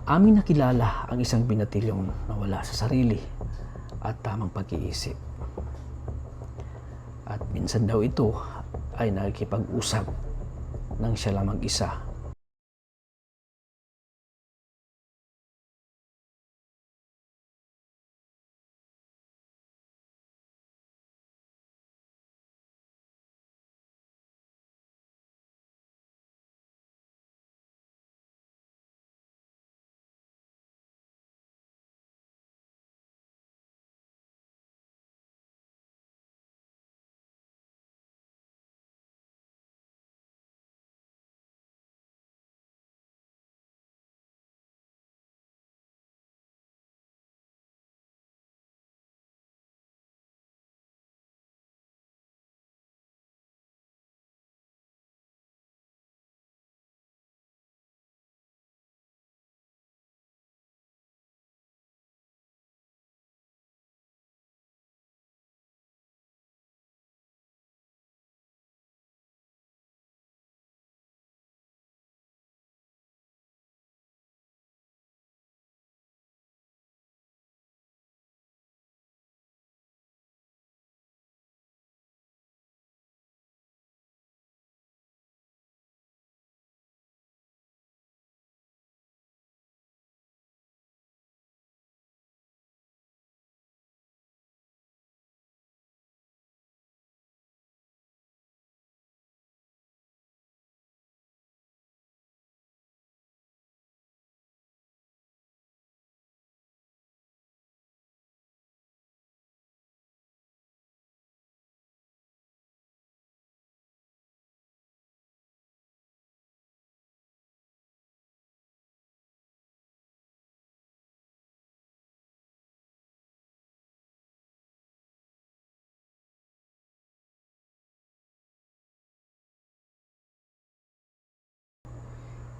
Aming nakilala ang isang binatilyong nawala sa sarili at tamang pag-iisip. At minsan daw ito ay nakikipag-usap nang siya lang mag-isa.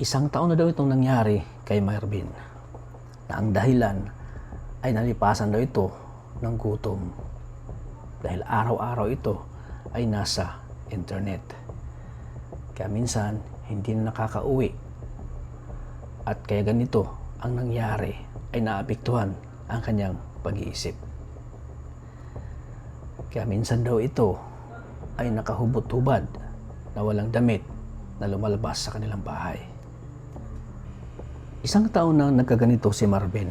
Isang taon na daw itong nangyari kay Marvin, na ang dahilan ay nalipasan daw ito ng gutom dahil araw-araw ito ay nasa internet. Kaya minsan hindi na nakakauwi at kaya ganito ang nangyari, ay naapektuhan ang kanyang pag-iisip. Kaya minsan daw ito ay nakahubot-hubad na walang damit na lumalabas sa kanilang bahay. Isang taon na nagkaganito si Marvin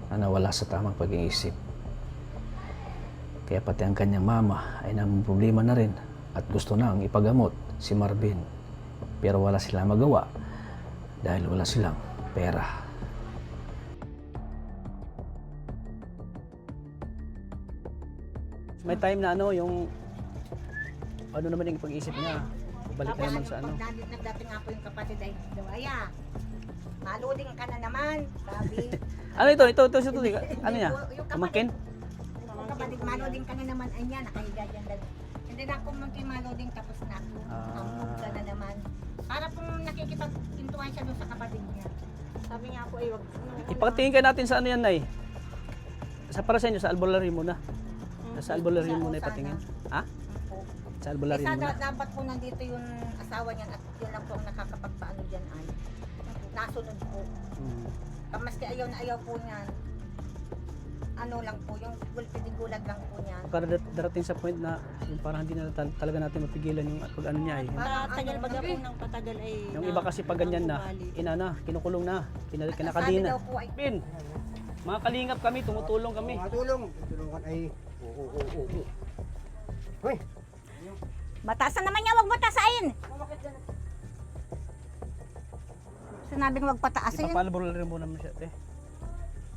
na nawala sa tamang pag-iisip. Kaya pati ang kanyang mama ay problema na rin at gusto nang ipagamot si Marvin. Pero wala silang magawa dahil wala silang pera. May time na yung naman yung pag-iisip niya. Balik na naman sa Nagdating nga po yung kapatid ay Dawaya. Maluding ka na naman, sabi. Ano ito? Ito. Ano niya? Kumangkin? Yung kapatid, maluding ka na naman. Ay niya, nakahiga dyan. Hindi na ako maluding tapos na ako. Ang ka na naman. Para pong nakikipag-pintuan siya doon sa kapatid niya. Sabi niya po, wag. Ipatingin ka natin sa ano yan, Nay. Para sa inyo, sa albularyo muna. Sa albularyo muna ipatingin. Ha? Sa albularyo muna. Dapat po nandito yung asawa niyan at yun lang po ang nakakapagpaano dyan ay. Nasunod po. Maski ayaw na ayaw po niyan. Ano lang po, yung gulpidigulag lang po niyan. Para darating sa point na yung parang hindi na talaga natin mapigilan yung pag-ano niya ay. Tagal baga po ng patagal ay. Yung iba kasi pag ganyan na, kinukulong na, kinakadina. Bin, mga kalingap kami, tumutulong kami. Tulungan ay. Hoy. Batasan naman niya, wag batasain. Sinabing wag pataasin. Ipapalbularyo muna mo siya, te.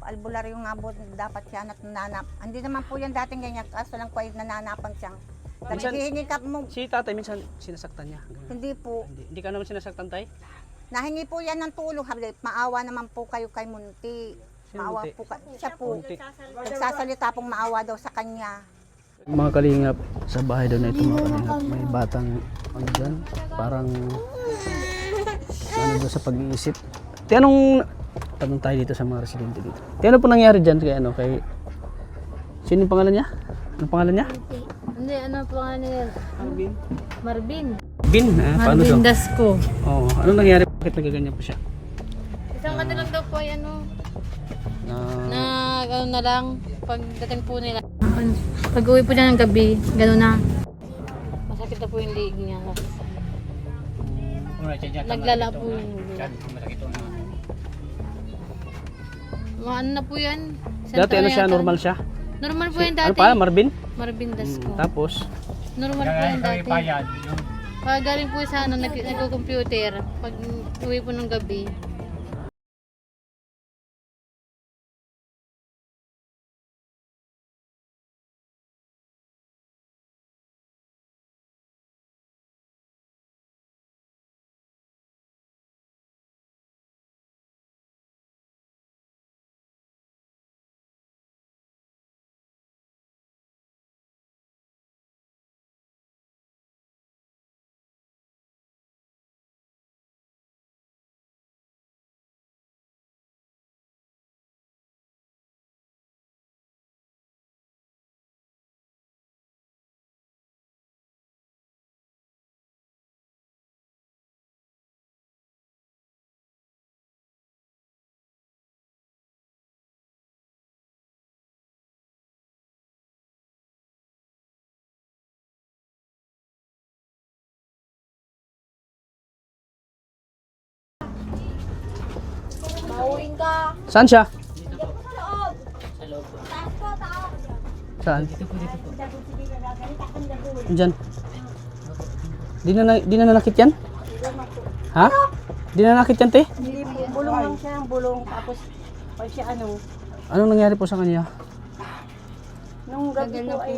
Albularyo nga po dapat siya nananap. Hindi naman po yan dating ganyan, kaso lang po ay nananapan siyang. Naghihingi ka mo. Si tatay minsan sinasaktan niya. Hindi po. Hindi ka naman sinasaktan, tay? Nahingi po yan ng tulong. Maawa naman po kayo kay Munti. Maawa po siya po. Nagsasalita pong maawa daw sa kanya. Mga kalingap, sa bahay daw na ito mga kalingap, may batang dyan, parang daw sa pag-iisip. Tanong tayo dito sa mga residente dito. Ano po nangyari dyan kay sino yung pangalan niya? Anong pangalan niya? Hindi, ano pangalan niya? Marvin. Bin? Paano daw? Marvin Dasco. Oo. Anong nangyari? Bakit nagaganyan po siya? Isang ano lang daw po ay ano, Na, ano na lang, pagdating po nila. Pag uwi po niya ng gabi, gano'n na. Masakit na po yung liig niya. Naglala po yung ano na po yan. dati ano siya, normal siya? Normal po yan Ano dati. pa, Marvin? Marvin Dasco. Tapos, Normal po yan dati. Pag galing po sa ano, nag-computer, pag uwi po ng gabi, Mauwing ka. saan siya? Sa loob. Taas ko, taas. Saan? Diyan. Di na nanakit yan? Ha? Di na nanakit yan, te? Hindi po, bulong lang siya ng bulong. Tapos, pag siya Anong nangyari po sa kanya? nung gabi po ay,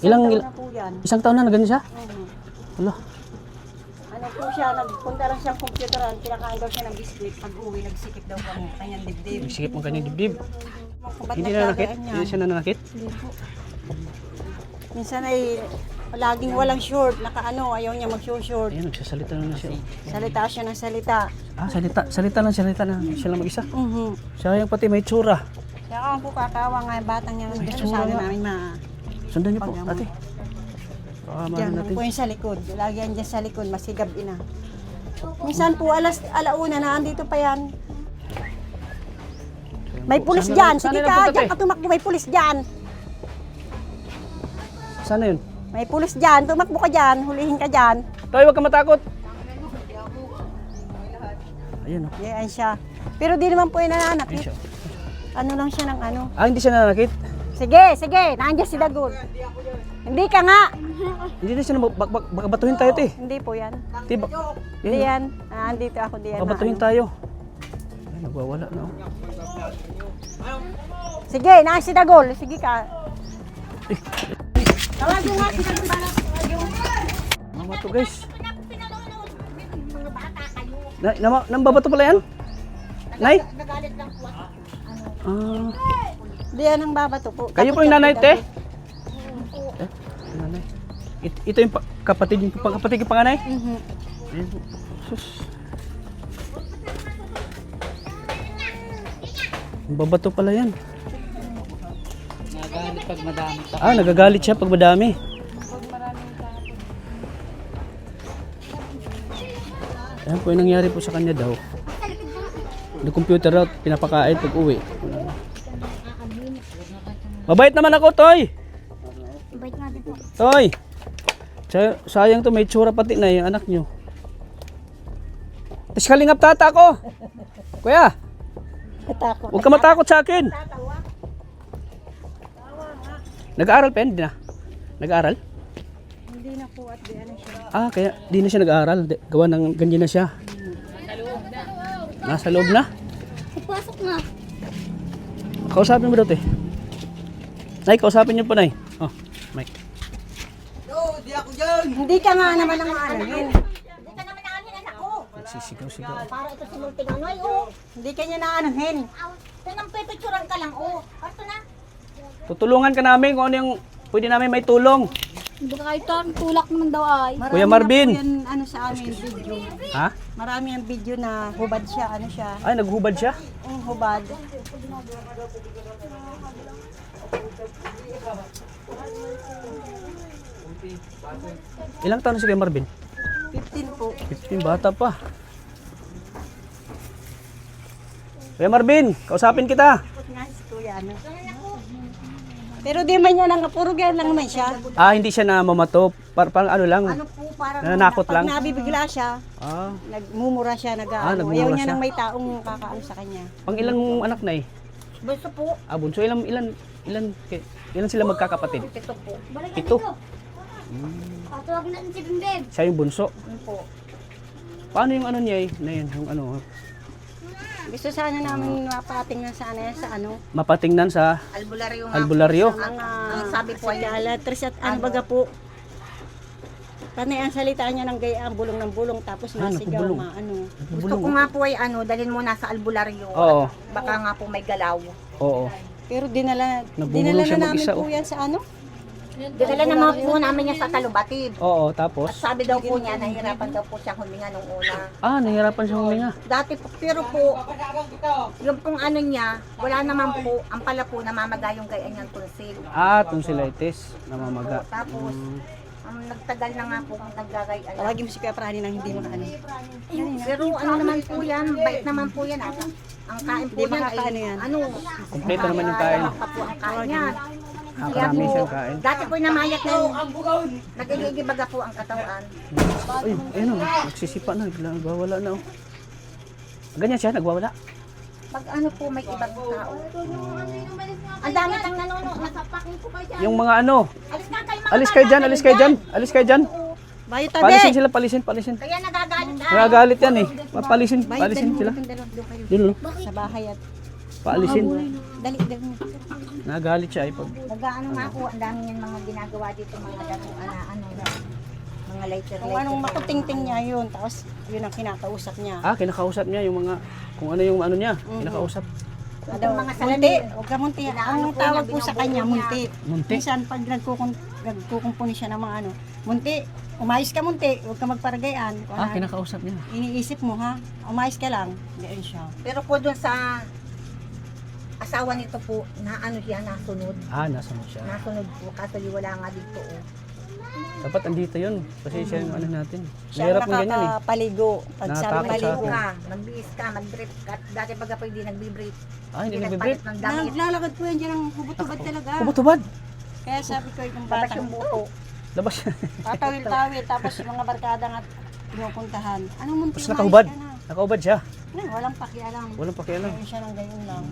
Ilang- taon na po yan. Isang taon na ganyan siya? Wala. Ano po siya, nagpunta lang siyang computeran, kinakain daw siya ng biskuit. Pag uwi, nagsikip daw kang kanyang dibdib. Sikip mo kanyang dibdib. Kung ba't Hindi na nanakit? nagkagayaan Hindi yan? siya nanakit? Minsan ay laging walang short, nakaano, ayaw niya mag-short. Ayan, nagsasalita na siya. Salita siya ng salita. Ah, salita na siya lang mag-isa. Sayang pati may tsura. Kaya ako po kakawa nga yung batang niya. Gusto tsura sana nga. namin Sundan niyo po, Pag- ate. Baka Diyan mahal natin. po yung sa likod. Lagi yan dyan sa likod, masigab ina. Minsan po alauna na, andito pa yan. May pulis dyan, sige Saan ka, napunta, dyan te? ka tumakbo, may pulis dyan. Sana yun? May pulis dyan, tumakbo ka dyan, hulihin ka dyan. Toy, huwag ka matakot. Ayan, oh. Yan siya. Pero di naman po yung Ayan nananakit. siya. Ano lang siya ng ano. Ah, hindi siya nanakit? Sige, nandiyan si Dagol. Hindi ka nga. Hindi na siya batuhin tayo, te. Hindi po yan. Te, Hindi yan. Andito ako diyan. babatuhin tayo. Ay, nagwawala na, oh. Sige, si Dagol. Sige ka. Tawagin nga si Dagol. Mama to, guys. Nambabato pala yan? Nay? Nagalit lang po. Ah, Di yan ang babato po. kayo po yung nanay, te? Nanay. Ito yung kapatid yung panganay? Ayan po. Sus. Babato pala yan. Nagagalit pag madami pa. Ah, nagagalit siya pag madami. Ayan po yung nangyari po sa kanya daw. Nag-computer raw, pinapakain pag uwi. Mabait naman ako, Toy! Bait nga dito. Toy! Sayang to, may tsura pati na yung anak nyo. Tapos kalingap tata ko! Kuya, Katakot. huwag ka matakot sa akin. Nag-aaral pa yan? Hindi na? Nag-aaral? Hindi na po at di ano siya. Ah, kaya di na siya nag-aaral. Gawa ng ganyan na siya. Nasa loob na? pasok na. Kausapin mo daw, te. Nay, kausapin niyo po, Nay. Oh, Mike. Hindi ka nga naman ang ano yun. Hindi ka naman naanin anak ko. Nagsisigaw-sigaw. Para ito si Multinganoy, oh. Hindi ka niya naanohin. Pinang-pipicturan ka lang, oh. Parto na. Tutulungan ka namin kung ano yung pwede namin may tulong. Hindi ka kahit tulak naman daw ay. Marami Kuya Marvin. na po yan, ano sa amin, video. Ha? Marami ang video na hubad siya, ano siya. Ay, naghubad siya? Hubad. Ilang taon na si Kuya Marvin? 15 po. 15, bata pa. Kuya Marvin, kausapin kita. Nga si Kuya, ano. Pero di man niya nang puro ganyan lang naman siya. Ah, hindi siya namamato. Parang ano lang. Ano po, parang Nananakot Pag lang. nabibigla siya, Ah, nagmumura siya, nagmumura ayaw niya siya. nang may taong kakaano sa kanya. pang ilan mong anak na eh? bunso po. Ah, bunso. Ilan sila magkakapatid? Ito po. 7. Patawag na si Bimbib. Siya yung bunso. Ano po. Paano yung ano niya eh? Na yun, yung ano, Gusto sana namin mapating na sana yan sa ano, mapatingnan sa Albularyo nga. albularyo. Ang sabi po ay alatres at ano baga po. Panay ang salita niya ng gayaan, bulong ng bulong, tapos masigaw, nagubulong. maano. gusto ko nga po ay dalhin mo na sa albularyo. Oo. Baka nga po may galaw. Oo. Pero dinala Nabubulong siya na namin mag-isa, po oh. yan sa ano. Dinala naman po namin niya sa Talubatib. Oo, At tapos? sabi daw po niya, nahihirapan daw po siyang huminga nung una. Ah, nahihirapan siya huminga. Dati po, pero po, yung pong ano niya, wala naman po, ang pala po, namamaga yung gayaan niyang tonsil. Ah, tonsillitis. Namamaga. Tapos, ang nagtagal na nga po, naggagayan. Tawagin mo si Kuya Prani nang hindi makaano. Pero ano naman po yan, bait naman po yan. Ang kain po Hindi yan makakaano yan. Kompleto naman yung kain. Po ang kain yan. Ah, karami siyang kain. Dati po namayat na yun. Nagigibaga po ang katawan. Ay, ayun o. Nagsisipa na. Nagwawala na o. Ganyan siya, nagwawala. Pag ano po, may ibang tao. Ang dami nang nanonood. Nasapakin ko kayo dyan. Yung mga ano. Alis na kayo mga Alis kayo dyan, alis kayo dyan. Alis kayo dyan. Bayo tabi! Palisin sila, palisin. Kaya nagagalit na. Nagagalit yan eh. Palisin Bayo, sila. dali mo doon kayo. Yun o. Sa bahay at Paalisin. dali mo. Nagagalit siya eh. Nag-ano nga po, ang dami niyan mga ginagawa dito, mga mga lighter. Kung anong makutingting niya yun, tapos yun ang kinakausap niya. Ah, kinakausap niya yung mga, kung ano yung ano niya. Kinakausap. Ano, mga munti, salamin. huwag ka munti. Inaano Ang po tawag niya, po sa binubuo kanya, niya. munti. Munti. Minsan pag nagkukumpuni siya ng mga ano, munti, umayos ka munti, huwag ka magparagayan. Ah, kinakausap niya. Iniisip mo ha, umayos ka lang, diyan siya. Pero po doon sa asawa nito po, na ano siya, nasunod. Ah, nasa mo siya. Nasunod po, kaso wala nga dito. Oh. Dapat andito yun. Kasi siya yung ano natin. Siya Mahirap ang yung ganyan eh. nakakapaligo. Pag sabi Natatakot sa maligo akin. Ka, mag-biis ka, mag-brief ka. Dati pag hindi nagbi-brief. Ah, hindi nagbe-brief. ng damit. Naglalakad po yan dyan ang hubot-hubot talaga. Kubot-ubad. Kaya sabi ko yung Labas batang yung buto. Labas siya. tatawil-tawil, tapos yung mga barkada nga pinupuntahan. Anong munti Tapos umayos nakahubad. ka na? Nakaubad siya. Walang pakialam. Walang pakialam. Ngayon siya ng gayon lang.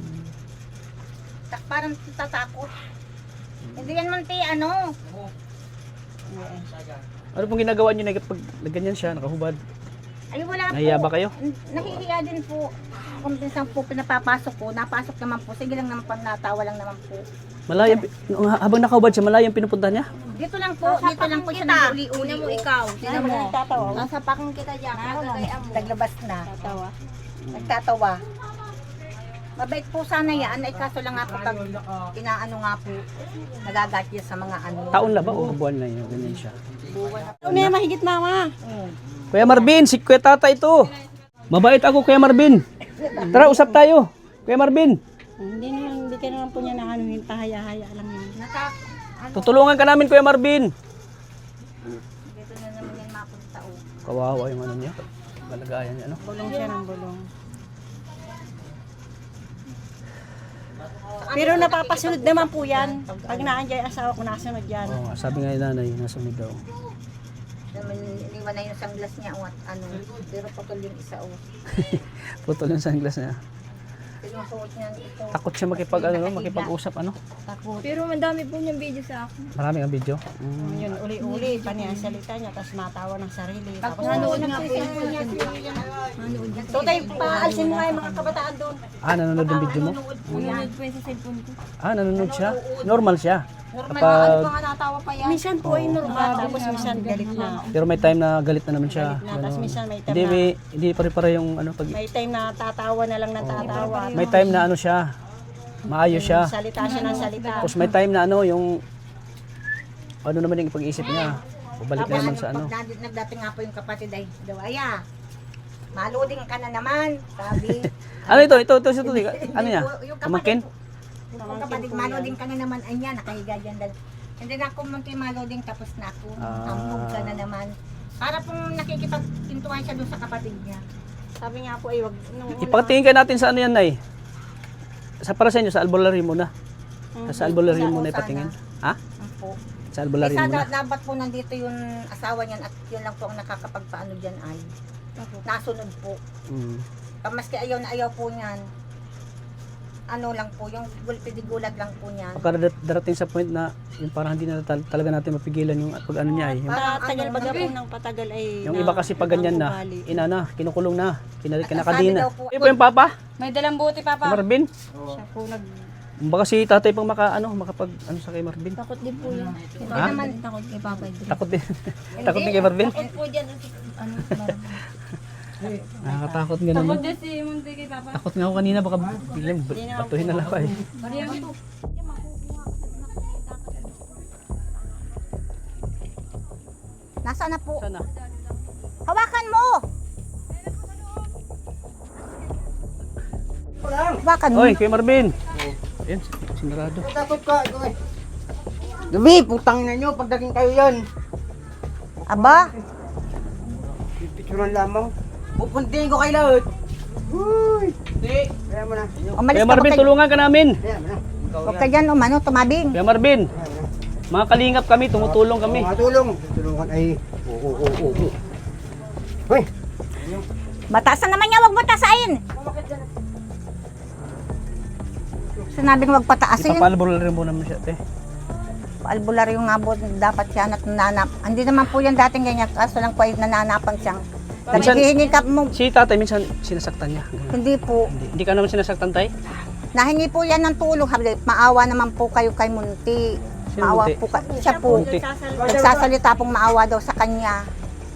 Parang tatakot. Hindi yan man ano. Ano pong ginagawa niyo na pag ganyan siya, nakahubad? Ay wala po. Nahiya ba kayo? Nahihiya din po. Kung minsan po pinapapasok ko, napasok naman po. Sige lang naman pag natawa lang naman po. Malayang, habang nakahubad siya, malayang pinupunta niya? Dito lang po siya nag-uli-uli. mo ikaw. Sino mo? Nagtatawa. Nasapakin kita dyan. Naglabas na. Nagtatawa. Nagtatawa. Mabait po sana yan, ay kaso lang nga po pag inaano nga po, nagagatya sa mga ano. Taon na ba o buwan na yun? Ganyan siya. Ano na yan, mahigit mama? Kuya Marvin, si Kuya Tata ito. Mabait ako, Kuya Marvin. Tara, usap tayo. Kuya Marvin, Hindi ka naman po niya na ano, haya-haya lang yun. tutulungan ka namin, Kuya Marvin. Dito na naman yan mapunta o. Kawawa yung ano niya. Malagayan niya, ano? Bulong siya ng bulong. Pero napapasunod naman po yan. Pag naandyan yung asawa ko, nasunod yan. Oo, sabi nga yung nanay, nasunod daw. Naman iniwan na yung sunglass niya o at ano, pero patol yung isa o. Putol yung sunglass niya. Sinusuot niya ito. Takot siya makipag-usap, ano? Takot. Pero madami po niyang video sa akin. Maraming ang video. Yun, uli-uli, paniya salita niya, tapos matawa ng sarili. Pag Tapos nanood nanood nga po yan. So tayo, paalsin mo nga yung mga kabataan doon. Ah, nanonood ng video mo? Nanonood po yun sa cellphone ko. Ah, nanonood siya? Normal siya. Normal, Kapag, ano pa nga natawa pa yan. Minsan po ay normal, tapos minsan galit na. pero may time na galit na naman siya. Na, tapos Ganun. minsan may time Hindi, na, hindi pare-pare yung ano pag may time na tatawa na lang ng tatawa. may time na ano siya. Maayos siya. Salita siya ng salita. Tapos may time na ano yung ano naman yung pag-isip niya. Pabalik na naman sa ano. Pag nagdating nga po yung kapatid ay, daw, aya, maluding ka na naman, sabi. Ano ito? Ito. Ano niya? Yung Pamangkin? Yung kapatid, maluding ka na naman, anya, nakahiga dyan. Hindi na ako munti maluding, tapos na ako. Tambog ka na naman. Para pong nakikipagpintuan siya doon sa kapatid niya. Sabi nga po ay wag nung una. Ipatingin ka natin sa ano yan, Nay. para sa inyo, sa albularyo muna. Sa albularyo Isa muna po ipatingin. Ha? Po. Sa albularyo muna. Dapat po nandito yung asawa niyan at yun lang po ang nakakapagpaano dyan ay nasunod po. Mm. Maski ayaw na ayaw po niyan. Ano lang po, yung gulpidigulag lang po niyan. Baka darating sa point na yung parang hindi na talaga natin mapigilan yung pag ano niya ay. Yung, Patagal ano, baga po ng patagal ay yung iba kasi pag ganyan na, ugali. kinukulong na, Sabi kinakadina. daw po, Ito yung papa? May dalang buti, Papa. Marvin? Siya po nag... Baka si tatay pang makapag ano sa kay Marvin. Takot din po yan. Ha? Takot kay Papa. Takot din. Takot din kay Marvin. Takot po dyan. Ano, Nakakatakot nga naman. din si Munti kay Papa. Takot nga ako kanina, baka biglang batuhin na lang ako eh. nasaan na po? Sana. Hawakan mo! Hawakan mo. Oy, kay Marvin. Ayan, sinarado. Takot ka, ito eh. Gabi, putang ina nyo, pagdating kayo yan. Aba, Picturean lamang. Pupuntiin ko kay lahat. Uy! Hindi. Kaya mo na. umalis Kaya ka Marvin, ba tulungan ka namin. Kaya mo na. Huwag ka dyan umano, tumabing. Kaya Marvin, mga kalingap kami, tumutulong kami. Mga tulong. Tulungan ay. Oo. Uy! Batasan naman niya, huwag batasain. Sinabing huwag pataasin. Ipapalbol rin mo naman siya, te. Albularyo nga po, dapat siya nananap. Hindi naman po yan dating ganyan, kaso lang po ay nananapan siyang. Minsan- Naghihingi ka mo, Si tatay minsan sinasaktan niya. Ganun. hindi po. Hindi ka naman sinasaktan, tay? Nahingi po yan ng tulong. Sabi, maawa naman po kayo kay Munti. Sino Maawa Munti? po siya po. Munti. Nagsasalita pong maawa daw sa kanya.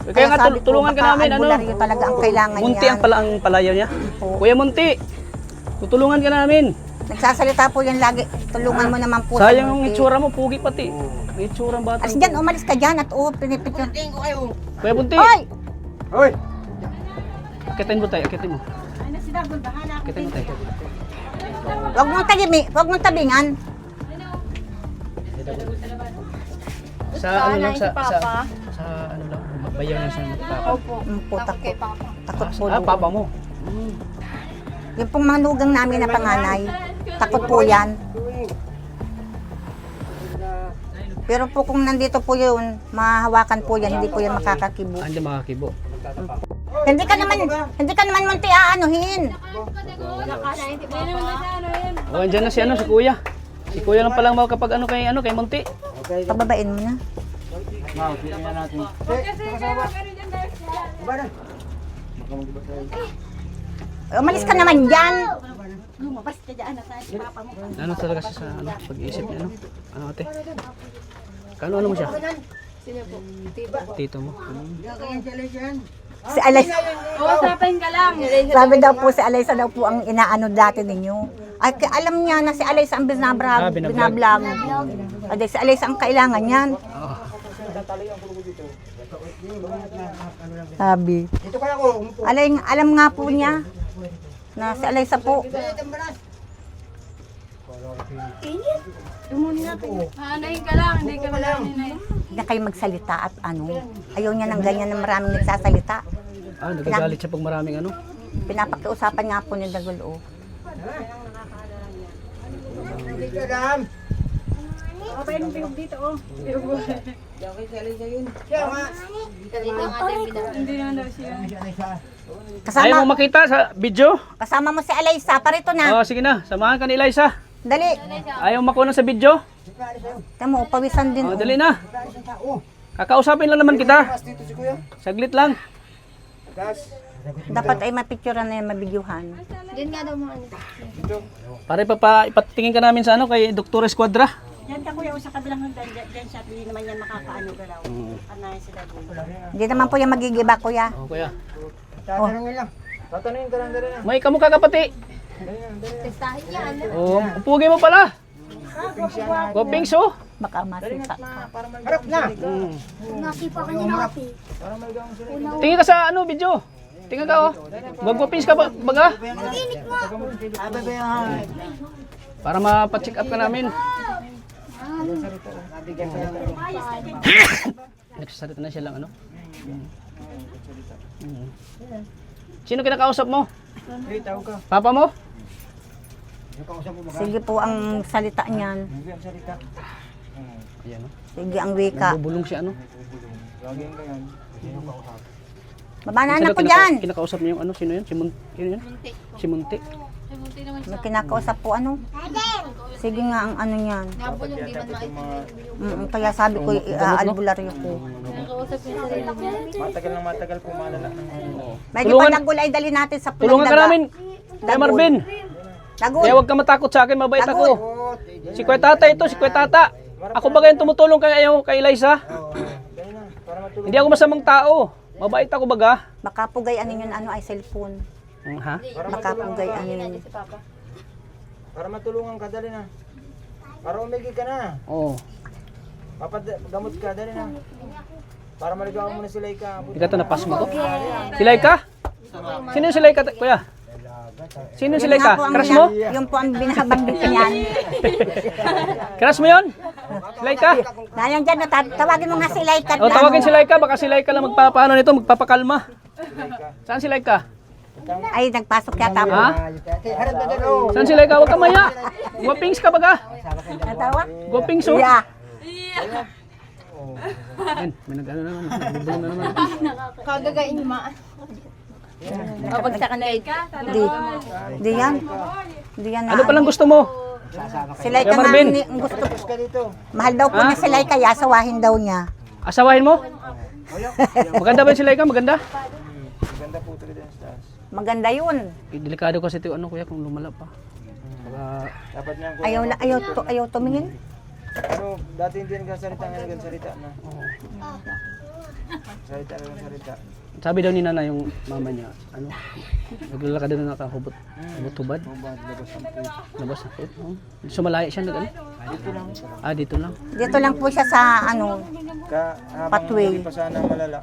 Kaya nga, sabi ko, tulungan ka baka namin, ano? albularyo talaga ang kailangan Munti niya. ang palayaw niya. Po. Kuya Munti, tutulungan ka namin. Nagsasalita po yan lagi. Tulungan mo naman po Sayang yung Munti. itsura mo, pugi pati. May itsura ang bata. Alis dyan, umalis ka dyan at pinipicture. Pupuntiin ko kayo. Kuya Munti, Hoy! Uy! akitin mo tayo, akitin mo. Akitin mo tayo. Huwag mong tabingan. Sa ano lang, sa ano lang, bayaw lang sa papa. Po, takot. Takot po. Ah, doon. papa mo. Yung pong manugang namin na panganay, takot po yan. Pero po kung nandito po yun, mahahawakan po yan, hindi po yan makakakibo. Hindi makakibo. Hindi ka naman munti aanuhin. O, andyan na si ano, si kuya. Si kuya lang palang makapag ano kay Munti. Okay. Pababain mo na. Mau, tingnan natin. Diba na? Baka mag-iba tayo. Umalis ka naman dyan. Lumabas ka dyan, nasa Papa mo. Ano talaga siya sa ano, pag-iisip niya, ano? Ano ate? Ano mo siya? Tito mo. Kaya sila dyan. Si Alay, Usapin ka lang. sabi daw po si Alaysa daw po ang inaano dati ninyo. Ay, alam niya na si Alaysa ang binablog. Ay, si Alaysa ang kailangan yan. Sabi. Dito kaya ako. Umupo. Alam nga po niya na si Alaysa po. Anayin ka lang. Hindi ka lang. Na kayo magsalita at ano. Ayaw niya ng ganyan na maraming nagsasalita. Ah, nagagalit siya pag maraming ano. Pinapakiusapan nga po ni Dagulo. Dito, Dam. Kapay ng pilog dito, oh. Okay, sila dyan. Siya nga. Hindi naman daw siya. Ayaw mo makita sa video? Kasama mo si Alaysa, parito na. Oh, sige na, samahan ka ni Eliza. Dali. Ayaw mo makuha sa video? Tamo, pawisan din. Oh, dali na. Kakausapin lang naman kita. Mas dito si Kuya. Saglit lang. Das. Dapat ay mapicturean na yung mabidyuhan. Diyan nga daw mga ano. Para ipatingin ka namin sa ano kay Dr. Esquadra. Diyan ka kuya, o sa kabilang hagdan, diyan siya, hindi naman yan makakaano galaw. Anayin sila dito. Hindi naman po yung magigiba, kuya. Oh, kuya. Tatanungin lang. Tatanungin ka lang dali na. May kamukha ka pati. Testahin niya. Ano? Oh, pugi mo pala. Gopings oh. Baka masita. Harap na. Nasipa ka niya na ate. Tingin ka sa ano video. Tingin ka oh. Gopings ka ba baga? Para mapa-check up ka namin. Nagsasalita na siya lang ano. Sino kinakausap mo? Hey, tawag ka. Papa mo? Sige po ang salita niyan. Ayan, no? Sige ang wika. Nabubulong siya, ano? Baba na Sino anak ko dyan. Kinakausap niya yung ano? Sino yun? Sino yun? Si Munti. Ay, buti naman May kinakausap po ano. Sige nga ang ano niyan. nabulong, di man maitindi. Kaya sabi ko, albularyo ko. Nakausap niya sa sarili niya. Matagal po malala ng May Tulungan- ipandagul ay dali natin sa pulang Tulungan ka daga. namin. Kaya Marvin. Dagul. Kaya huwag ka matakot sa akin, mabait Dagul. ako. Si Kuya Tata ito, si Kuya Tata. Ako ba kayong tumutulong kay Eliza? Hindi ako masamang tao. Mabait ako baga. Baka po gayanin yun ano ay cellphone. Ha? Baka po gayanin. Para matulungan ka, dali na. Para umigi ka na. Oo. Papagamot ka, dali na. Para maligawan mo na si Laika. Hindi ka ito napas mo to? Si Laika? Sino yung si Laika, Kuya? Sino yung si Yun nga Laika? po ang Crush mo? Yun po ang binahabang dito niyan. Crush mo yun? Si Laika? Nayan dyan, tawagin mo nga si Laika. O, tawagin si Laika. Baka si Laika lang magpapaano nito, magpapakalma. Saan si Laika? Ay, nagpasok yata po. Ha? Saan si Laika? Huwag ka maya. Guwapings ka baga. Natawa? Guwapings oh. Yeah. Ayun, may nag-ano naman. Nagbubulong na naman. Kagagain ma. Babagsakan na ito. Di yan. Di yan na. Ano palang gusto mo? Si Laika Kuya nga Marvin. ang gusto. Mahal daw po niya si Laika, yasawahin daw niya. Asawahin mo? Maganda ba yung si Laika? Maganda? Maganda po talaga yung stars. Maganda yun. Delikado kasi ito ano kuya kung lumala pa. Baka Dapat niya Ayaw tumingin. Pero dati hindi nagsasalita, ngayon nagsasalita na. Salita na salita. sabi daw ni Nana yung mama niya, ano, naglalakad daw na nakahubot. Hubot-hubad. Labas na po. Oh. Sumalaya siya nag ano? Dito lang. Ah, dito lang. Dito lang po siya sa ano, Habang Pathway. hindi pa sana malala.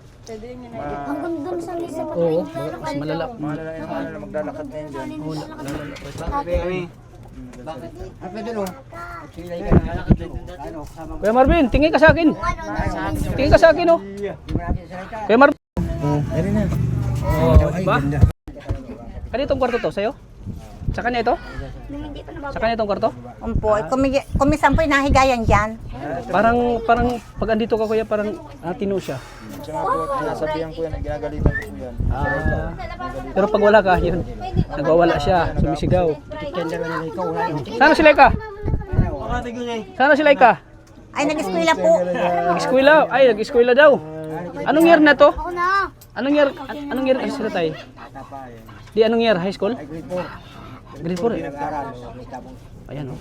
Oo, mas malala. Malala yung malala, maglalakad na yun dyan. Oo, lalala. Kuya Marvin, tingin ka sa akin. Tingin ka sa akin, oh. Kuya Marvin. Ayun na. Oh, diba? Kanitong kwarto to, sa'yo? Sa kanya ito? Sa kanya itong kwarto? umpo. Kumisan po yung nahigayan dyan. Parang pag andito ka kuya, parang tino siya. Siya nga po, sinasabihan ko yan, ginagalitan ko po yan. Ah, pero pag wala ka, yun. Nagwawala siya, sumisigaw. Sana si Laika? Sana si Laika? Ay, nag-eskwela po. Nag-eskwela? Ay, nag-eskwela daw. Anong year na to? Anong year kasi sila tayo? Di anong year? High school? Grade 4 eh. Ayan o.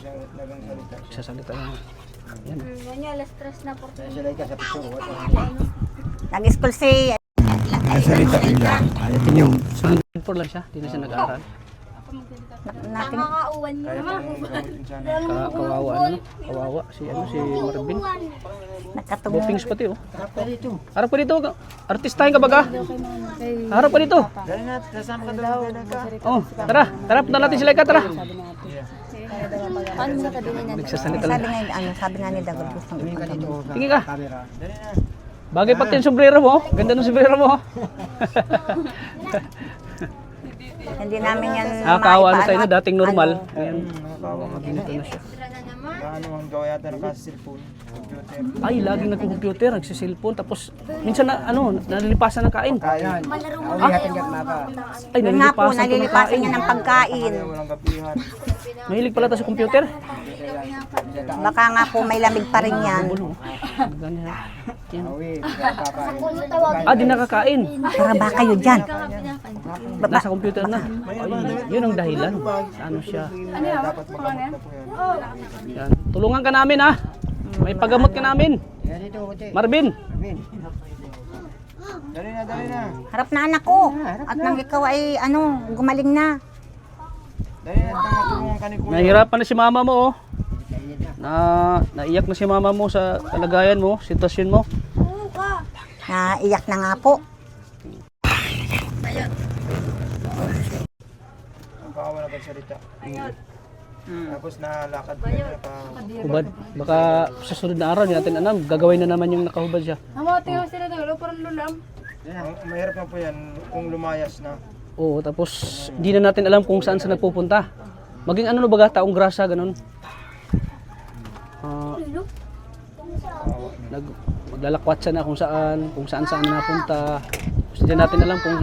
Sasalita lang. Ayan o. Nag-school si... So, grade 4 lang siya. Di na siya nag-aaral. Natin. Kawawa ano? Kawawa. Si Marvin. Nagkatungo. Bopings pati oh. Harap ka dito. Artistahin ka baga. Harap ka dito. Dali na, nasama ka doon. Oh, tara. Tara, punta natin si Laika. Tara. Nagsasalita lang. Sabi nga ni Dagod gusto ng Tingin ka. Bagay pati yung sombrero mo. Ganda ng sombrero mo. Hindi namin yan Nakakawa na tayo na maipaano. dating normal. Ano? Ngayon, ganito na siya. Ano ang gawa yata ng cellphone, computer. Ay, laging nagko-computer, nagsisilpon. Tapos, minsan na, nalilipasan ng kain. Kaya. Ay, Yun nga po, nalilipasan ko ng nalilipasan kain. niya ng pagkain. Walang kapihan. Mahilig pala tayo sa computer. Baka nga po may lamig pa rin yan. Bulo. Ganyan. Yan. Ah, di nakakain. Para ba kayo dyan? Nasa computer na. Ay, yun ang dahilan. Sa ano siya. Dapat magamot na po yan. Yan. Tulungan ka namin ha. May pagamot ka namin. Marvin. Dali na, dali na. Harap na anak ko. At nang ikaw ay gumaling na. Dali na, tulungan ka ni Kuya. Nahihirapan na si mama mo oh. Naiyak na si mama mo sa kalagayan mo, sitwasyon mo. Naiyak na nga po. Ang kawawa na pagsalita. Tapos nalalakad ko na Hubad. Baka sa sunod na araw, hindi natin alam, gagawin na naman yung nakahubad siya. Tingnan sila daw, parang lulam. Mahirap na po yan kung lumayas na. Oo, tapos hindi na natin alam kung saan sa nagpupunta. Maging ano no baga, taong grasa, ganun. Maglalakwat siya na kung saan napunta. Gusto din natin alam kung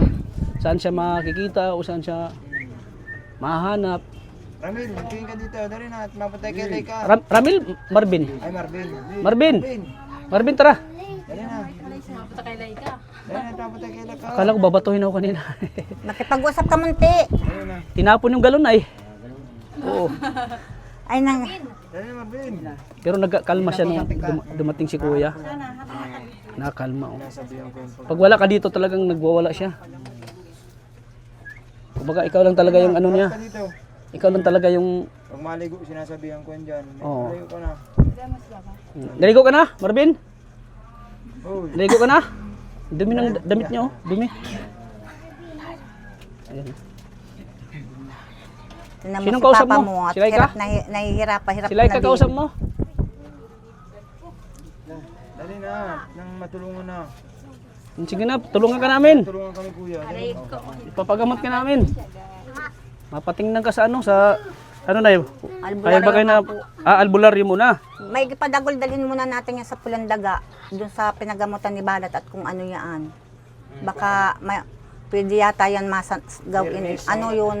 saan siya makikita o saan siya mahanap. Ramil, tingin ka dito. Dali na at mapatay kay Laika. Ramil, Marvin. Ay, Marvin. Marvin. Marvin, tara. Dali na. Punta kay Laika. Dali na, mapatay kay Laika. Akala ko babatuhin ako kanina. Makipag-usap ka munti. Dali na. Tinapon yung galon ay. Oo. Ay nang, Dali na, Marvin. Pero nagkalma siya nung dumating si kuya. Nakalma. Oh. Sabihan ko yung Pag wala ka dito talagang nagwawala siya. Kumbaga ikaw lang talaga yung ano niya. ka dito. Ikaw lang talaga yung... Pag maligo, sinasabihan ko yan dyan. Oo. Maligo ka na. Naligo ka na, Marvin? Uy. Naligo ka na? Dumi ng damit niyo, oh. Dumi. Ayan. tinan mo Sinong si kausap papa mo? mo at Si Laika? hirap Si Laika na kausap mo? Dali na. Nang matulungan na. Sige na, tulungan ka namin. Tulungan kami, kuya. Dali na. Ipapagamot ka namin. Mapatingnan ka sa ano, sa... Ano na yun? Kaya ba kayo na... albularyo muna. May ipadagol dalhin muna natin yan sa Pulandaga, doon sa pinagamutan ni Balat at kung ano yan. Baka pwede yata yan gawin. Ano yun,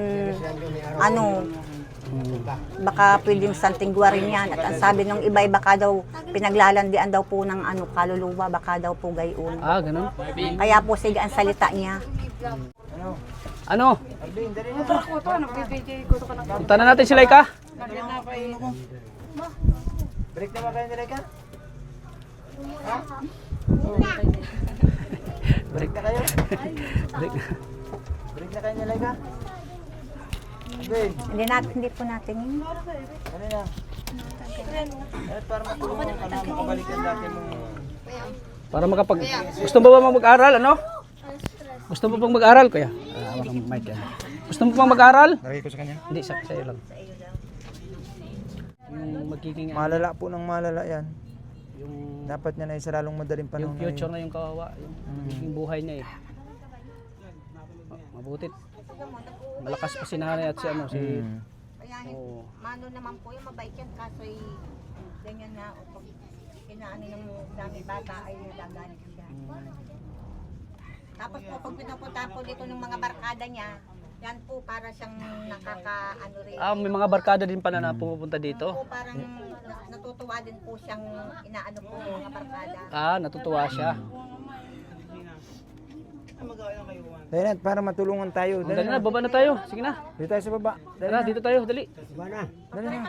baka pwedeng santingguarin yan. At ang sabi ng iba, baka daw pinaglalandian daw po ng kaluluwa, baka daw po gayon. Ganun. Kaya po sige ang salita niya. Ano? Marvin, dali na. Punta na natin si Laika. Break na ba kayo ni Laika? Ha? Break na kayo? Break na kayo ni Laika? Marvin, Hindi po natin yun. dali na. At para matulungan ka na makabalik yung dati mong... Para makapag... Gusto mo ba mag-aral, ano? Gusto mo bang mag-aral, kuya? Mic yan. Gusto mo bang mag-aral? Lagay ko sa kanya. Hindi, sa iyo lang. Yung magiging... Malala po ng malala yan. Yung, Dapat niya na isa lalong madaling panahon yung future na yung kawawa. Yung magiging buhay niya eh. Mabutit. Malakas pa si nanay at si ano, si... Kaya Oo. mano naman po yung mabait yan, kaso ganyan na, pag inaano ng dami bata ay nagagalit siya. Tapos po, pag pinapunta po dito ng mga barkada niya, yan po para siyang nakakaano rin. May mga barkada din pala na pumupunta dito. Po, parang natutuwa din po siyang inaano po ng mga barkada. Natutuwa siya. Dali na, para matulungan tayo. Dali na, baba na tayo. Sige na. Dito tayo sa baba. Dali na, dito tayo. Dali. Dali na.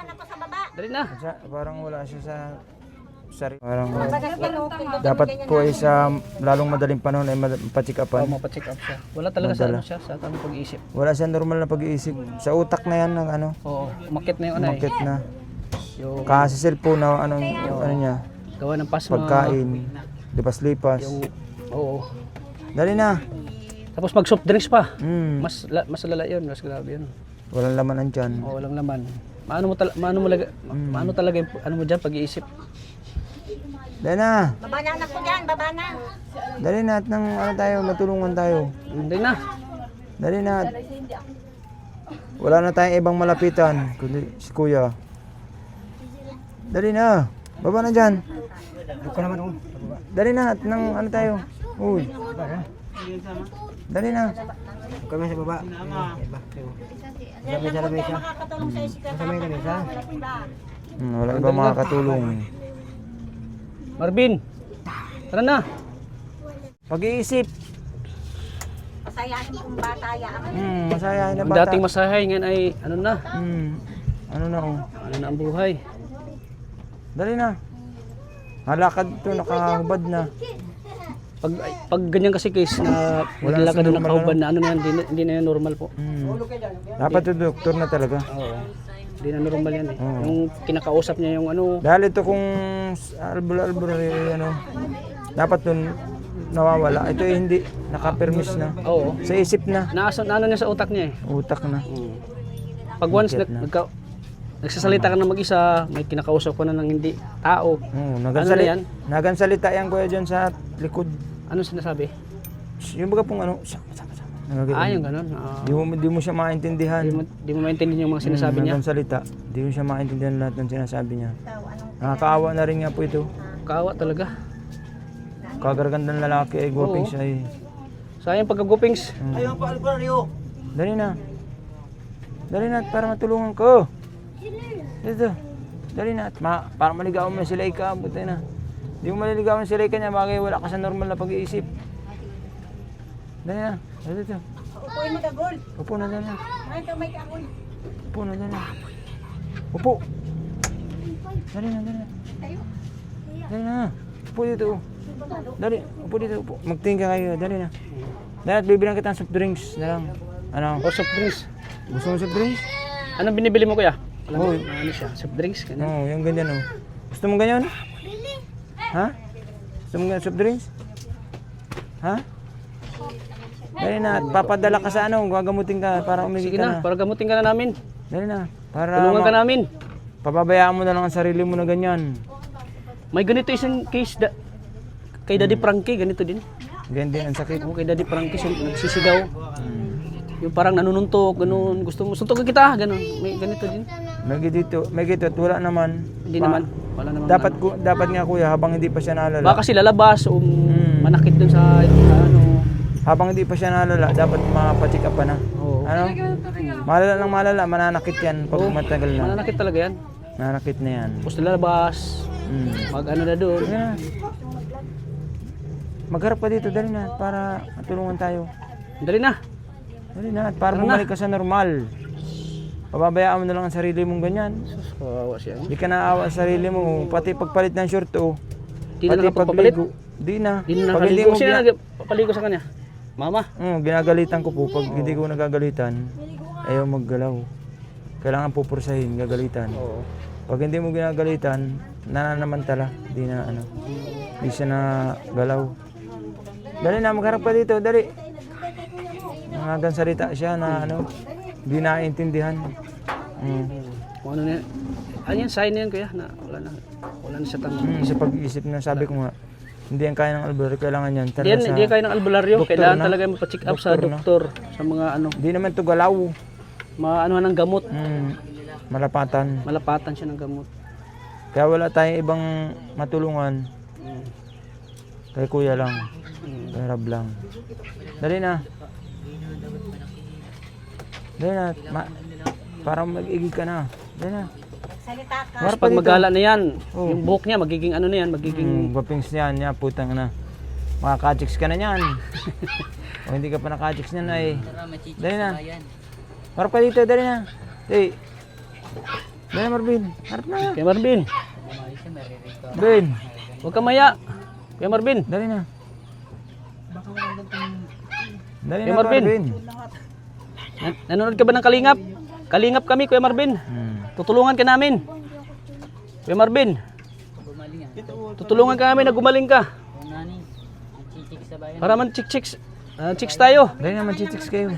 Ano po sa baba? Dali na. Parang wala siya sa sarili. Parang Dapat dapat po ay sa lalong madaling panahon ay mapacheck upan. Mapacheck up siya. Wala talaga sa ano siya, sa tamang pag-iisip. Wala siyang normal na pag-iisip. Sa utak na yan ng ano, Oo, umakit na yung ano umakit na. Yung Kasi cellphone na ano niya, gawa ng pasma. pagkain, lipas-lipas. Oo. Dali na. Tapos mag soft drinks pa. Mas Mas lala yun, mas grabe yun. walang laman ang tiyan. Oo, walang laman. Maano talaga yung ano mo diyan pag-iisip. Dali na. Baba na anak ko dyan, baba na. Dali na at nang ano tayo, matulungan tayo. Hindi na. Dali na. Wala na tayong ibang malapitan kundi si Kuya. Dali na. Baba na dyan. Dali na at nang ano tayo. Uy. Dali na. Kami sa baba. Makakatulong sa isikata. Wala ibang makakatulong. Marvin. Tara na. Pag-iisip. Masayahin kong bata yan. Masayahin na Ang bata. dating masahay ngayon ay ano na. Ano na oh. Ano na ang buhay. Dali na. Halakad to, nakahubad na. Pag ganyan kasi case na wala ka doon nakahubad na ano na yan, hindi na yan normal po. Dapat to doktor na talaga. Oo. Hindi na normal yan eh. Yung kinakausap niya yung ano, Dahil ito kung albul-albul ano, dapat dun nawawala. Ito eh, hindi nakapermis na. oo. Sa isip na, Ano niya sa utak niya eh. utak na. Pag once Umakyat na. nagsasalita ka na mag-isa, may kinakausap ko na ng hindi tao. Nagansalita, yan? nagansalita yan kuya dyan sa likod. Ano sinasabi? Yung baga pong ano, Yung ganun. Di mo siya maintindihan. Di mo maintindihan yung mga sinasabi niya. Hanggang salita. Di mo siya maintindihan lahat ng sinasabi niya. Ikaw, anong Nakakaawa na rin nga po ito. Kaawa talaga. Kagaragandang lalaki ay guwaping Oo. siya ay. Sayang pagkagupings. Dali na. Dali na para matulungan ko. Dito. Dali na. Para maligawan mo si Laika. Buti na. Di mo maliligawan si Laika niya. Bagay wala ka sa normal na pag-iisip. Dali na. Dito. Upuin mo dagol. Upo na dali na. Ay, kamay ka ako. Upo na dali na. Upo. Dali na. Dali na. Dali na. Upo dito. Dali. Upo dito. Upo. Magtingin ka kayo. Dali na. Dali at bibilang kita ng soft drinks na lang. Ano? O soft drinks. Gusto mo soft drinks? Anong binibili mo kuya? Alam mo, Oo. ano siya? Soft drinks? Ganun. Oo, yung ganyan oh. Gusto mo ganyan? Ha? Gusto mo ganyan soft drinks? Ha? Dali na, at papadala ka sa ano, gagamutin ka para umigit Sige ka na, na. para gamutin ka na namin. Dali na, para Tulungan ka namin. papabayaan mo na lang ang sarili mo na ganyan. May ganito isang case kay Daddy Frankie, ganito din. Ganyan din ang sakit. Oo, kay Daddy Frankie, nagsisigaw. Yung parang nanununtok, ganun. Gusto mo, suntokin kita, ganun. May ganito din. May gito at wala naman. Hindi naman. Wala naman. Dapat nga kuya, habang hindi pa siya nalala. Baka sila labas o manakit dun sa ano. Habang hindi pa siya nalala, dapat mapacheck up pa na. Oo. Ano? Malala, mananakit yan pag Oo, matagal na. mananakit talaga yan. Mananakit na yan. Tapos lalabas, mag ano na doon. Sige na. Magharap ka dito, dali na, para matulungan tayo. Dali na. Dali na, at para Tara na. bumalik ka sa normal. Pababayaan mo na lang ang sarili mong ganyan. Kawawa siya. Di ka naawa sa sarili mo, pati pagpalit ng short oh. Di na Pati nakapagpapalit. pagligo. Di na. Di na Pag hindi nakaligo. mo Sino gina- nagpapaligo sa kanya? Mama. ginagalitan ko po. Pag hindi ko nagagalitan, ayaw maggalaw. Kailangan pupursahin, gagalitan. Oo. Pag hindi mo ginagalitan, nananamantala. Di na ano. Di siya na galaw. Dali na, magharap ka dito, dali. Nangagang salita siya na ano, di naiintindihan. Kung ano na yan. Ano yan? Sign na yan kuya? Na, wala na siya tama. Sa pag-iisip na sabi ko nga, hindi yan kaya ng albularyo, kailangan yan. Hindi kaya ng albularyo. doktor Kailangan na. talaga mapacheck up sa Doktor na. doktor. Sa mga ano, Hindi naman to galaw. ano ng gamot. Malapatan. Malapatan siya ng gamot. Kaya wala tayong ibang matulungan. Kay kuya lang. Kay Rab lang. Dali na. Dali na. Para mag-igig ka na. Dali na. salita ka? Tapos pag magala na yan, Oo. yung buhok niya magiging ano na yan, magiging Guwapings niyan, niya, putang na. Makaka-chicks ka na niyan. O hindi ka pa naka-chicks niyan ay. Dali na. Harap ka dito, dali na. Hey. Dali na Marvin. Harap na. kay Marvin. Ben. Huwag ka maya. Kay Marvin. Dali na. Dali Kay na Marvin. Marvin. Nanonood ka ba ng Kalingap? Kalingap kami, Kuya Marvin. Tutulungan ka namin. Kuya Marvin. Tutulungan ka namin na gumaling ka. Para man chicks tayo. Dali na, mag-chicks kayo.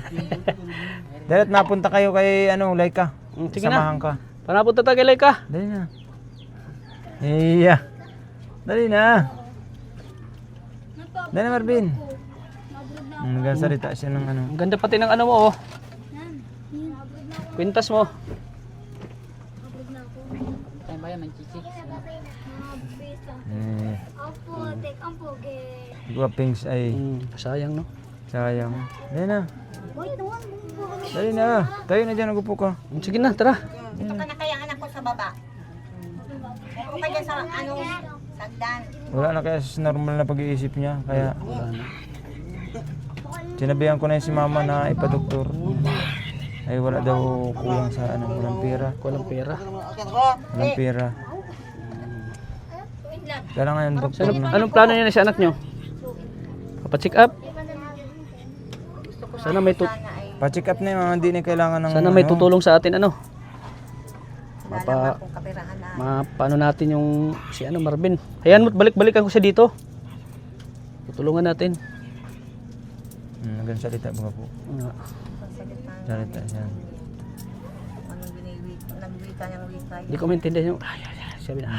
Dali at napunta kayo kay ano, Laika. Sige na. Samahan ka. Para punta tayo kay Laika. Dali na. Iya. Dali na. Dali na Marvin. Nagsalita siya ng ano. Ang ganda pati ng ano mo, oh. Kwintas mo. Eh, guwapings ay Sayang, no? sayang. Dali na. Dali na. Tayo na dyan, nagupo ka. Sige na, tara. Dito ka na kaya anak ko sa baba. Upo ka dyan sa sagdan. Wala na kaya sa normal na pag-iisip niya. Kaya sinabihan ko na yun si mama na ipadoktor. Ay wala daw kulang sa ano, walang pera. Walang pera. Walang pera. Kailangan yung doktor na. Anong plano niya sa anak nyo? Papacheck up? Sana may Pa-check up na yung mga hindi na kailangan ng sana may ano. tutulong sa atin, ano? Wala naman kung kapirahan na. Paano natin yung si ano Marvin. Hayaan mo't balik-balikan ko siya dito. Tutulungan natin. Hanggang salita mga po. Salita siya. Anong nagwika niyang wika. Hindi ko maintindihan yung sabi na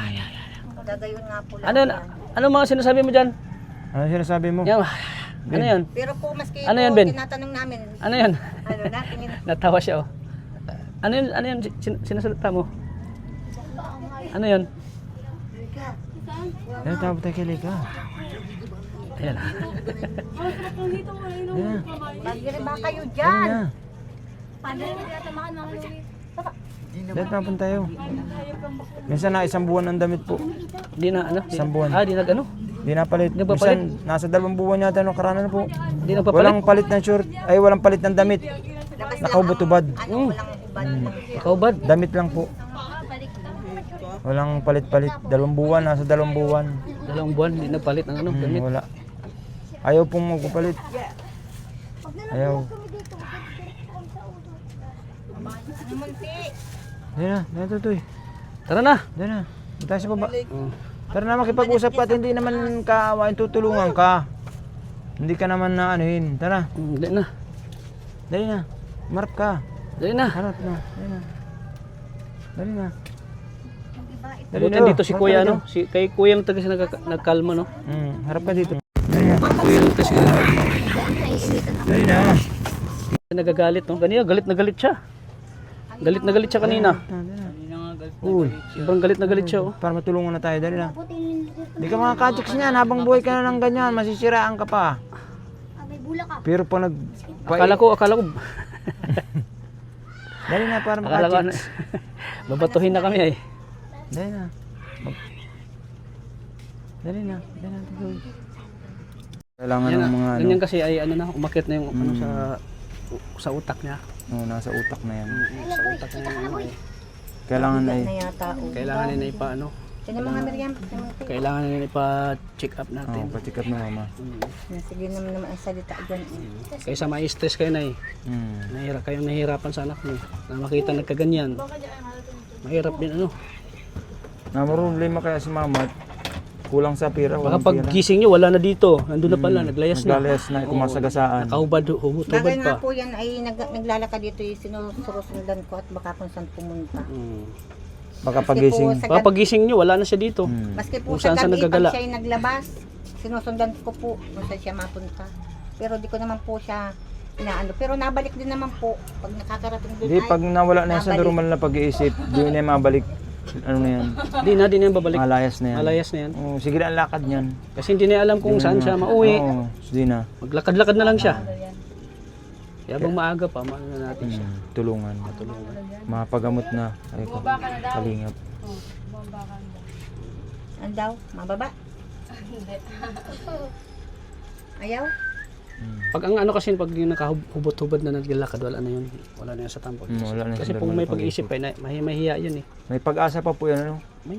Gagayon nga po lang ano yan. ano mga sinasabi mo diyan? Ano sinasabi mo? Yan. Ano yun? Pero po, maski Ano po, yan, Ben? tinatanong namin, Ano yun? ano na, tingin, Natawa siya oh. Ano yun? Ano yun? Sinasalita mo? Ano yun? Ayan, tawag tayo kay Lika. Ayan. Ayan. magiri ba kayo Ayan dyan? na. Dahil tapon tayo. Minsan na isang buwan ang damit po. Di na ano? Isang buwan. Di nag ano? Di napalit. Nagpapalit? Minsan nasa 2 buwan yata nung karana na po. Di nagpapalit? Walang palit ng short. Ay, walang palit ng damit. Labas Nakaubot-ubad. ano, walang ubad lang siya. Kaubad. Damit lang po. Walang palit-palit. 2 buwan, nasa 2 buwan. 2 buwan, di nagpalit ng ano, damit. Wala. Ayaw pong magpapalit. Ayaw. Ano munti? Diyan na, diyan tutoy. Tara na. Diyan na. Tayo sa baba. Oh. Tara na, makipag-usap ka at hindi naman kaawain, tutulungan ka. Hindi ka naman na anuhin. Tara, Dali na. dali na. Marap ka. Dali na. Harap na. Dali na. Dali na. Dali Buti na. dito si Harap Kuya ka ano, si kay Kuya lang talaga siya nagkalma no. dito. Harap ka dito. Dali na. Kuya lang kasi Dali na. nagagalit no. Kanina galit na galit siya. Galit na galit siya kanina. Dali na. Uy, sobrang galit na galit siya oh. Para matulungan na tayo. Dali na. Hindi ka makakajaks niyan. Habang buhay ka na ng ganyan, masisiraan ka pa. Pero pag nag... Akala ko Dali na, para akala ko ano, makajaks. babatuhin na kami eh. Dali na. Dali na. Dali na. Kailangan Yan ng na, mga ano. ganyan kasi ay ano na, umakyat na yung ano sa utak niya. Nasa utak na yan. Sa utak niya yung ano eh. Kailangan ay... Na yata, oh. Kailangan nila ipa-ano, Sino mga Miriam? kailangan nila ipa-check up natin. pacheck up na mama. Sige naman ang salita dyan. Kaysa ma-stress kayo na eh. Kayong nahihirapan sa anak mo. Na makita nagkaganyan. Mahirap din ano. Problema kaya si mama at kulang sa pira. Baka walang pag pira. gising nyo, wala na dito. Nandun na pala, naglayas na. Naglalayas na, kumasagasaan. Nakahubad, hubot-hubad Bagay pa. nga po yan ay naglalakad dito yung sinusundan ko at baka kung saan pumunta. Baka Maski pagising. po sa Baka pag gising nyo, wala na siya dito. Maski po Kung sa saan gabi, nagagala. pag siya ay naglabas, sinusundan ko po kung saan siya mapunta. Pero di ko naman po siya inaano. Pero nabalik din naman po pag nakakarating din. Hindi, pag nawala na yan sa nabalik. normal na pag-iisip, di na yan mabalik. Ano na yan? Di na yan babalik. Malayas na yan. Malayas na yan. Oo, sige na ang lakad niyan. Kasi hindi na alam kung saan siya mauwi. Oo, hindi na. Maglakad-lakad na lang siya. Kaya bang maaga pa, maano na natin siya. Tulungan. Mapagamot na. Ay ko. Kalingap. Ano daw? Mababa? Ayaw? Pag ang ano kasi, pag yung nakahubot-hubad na naglalakad, wala na yun. Wala na yun sa tampo. Wala na Kasi sa kung normal may pag-iisip pa, mahihiya yun eh. May pag-asa pa po yan, ano? May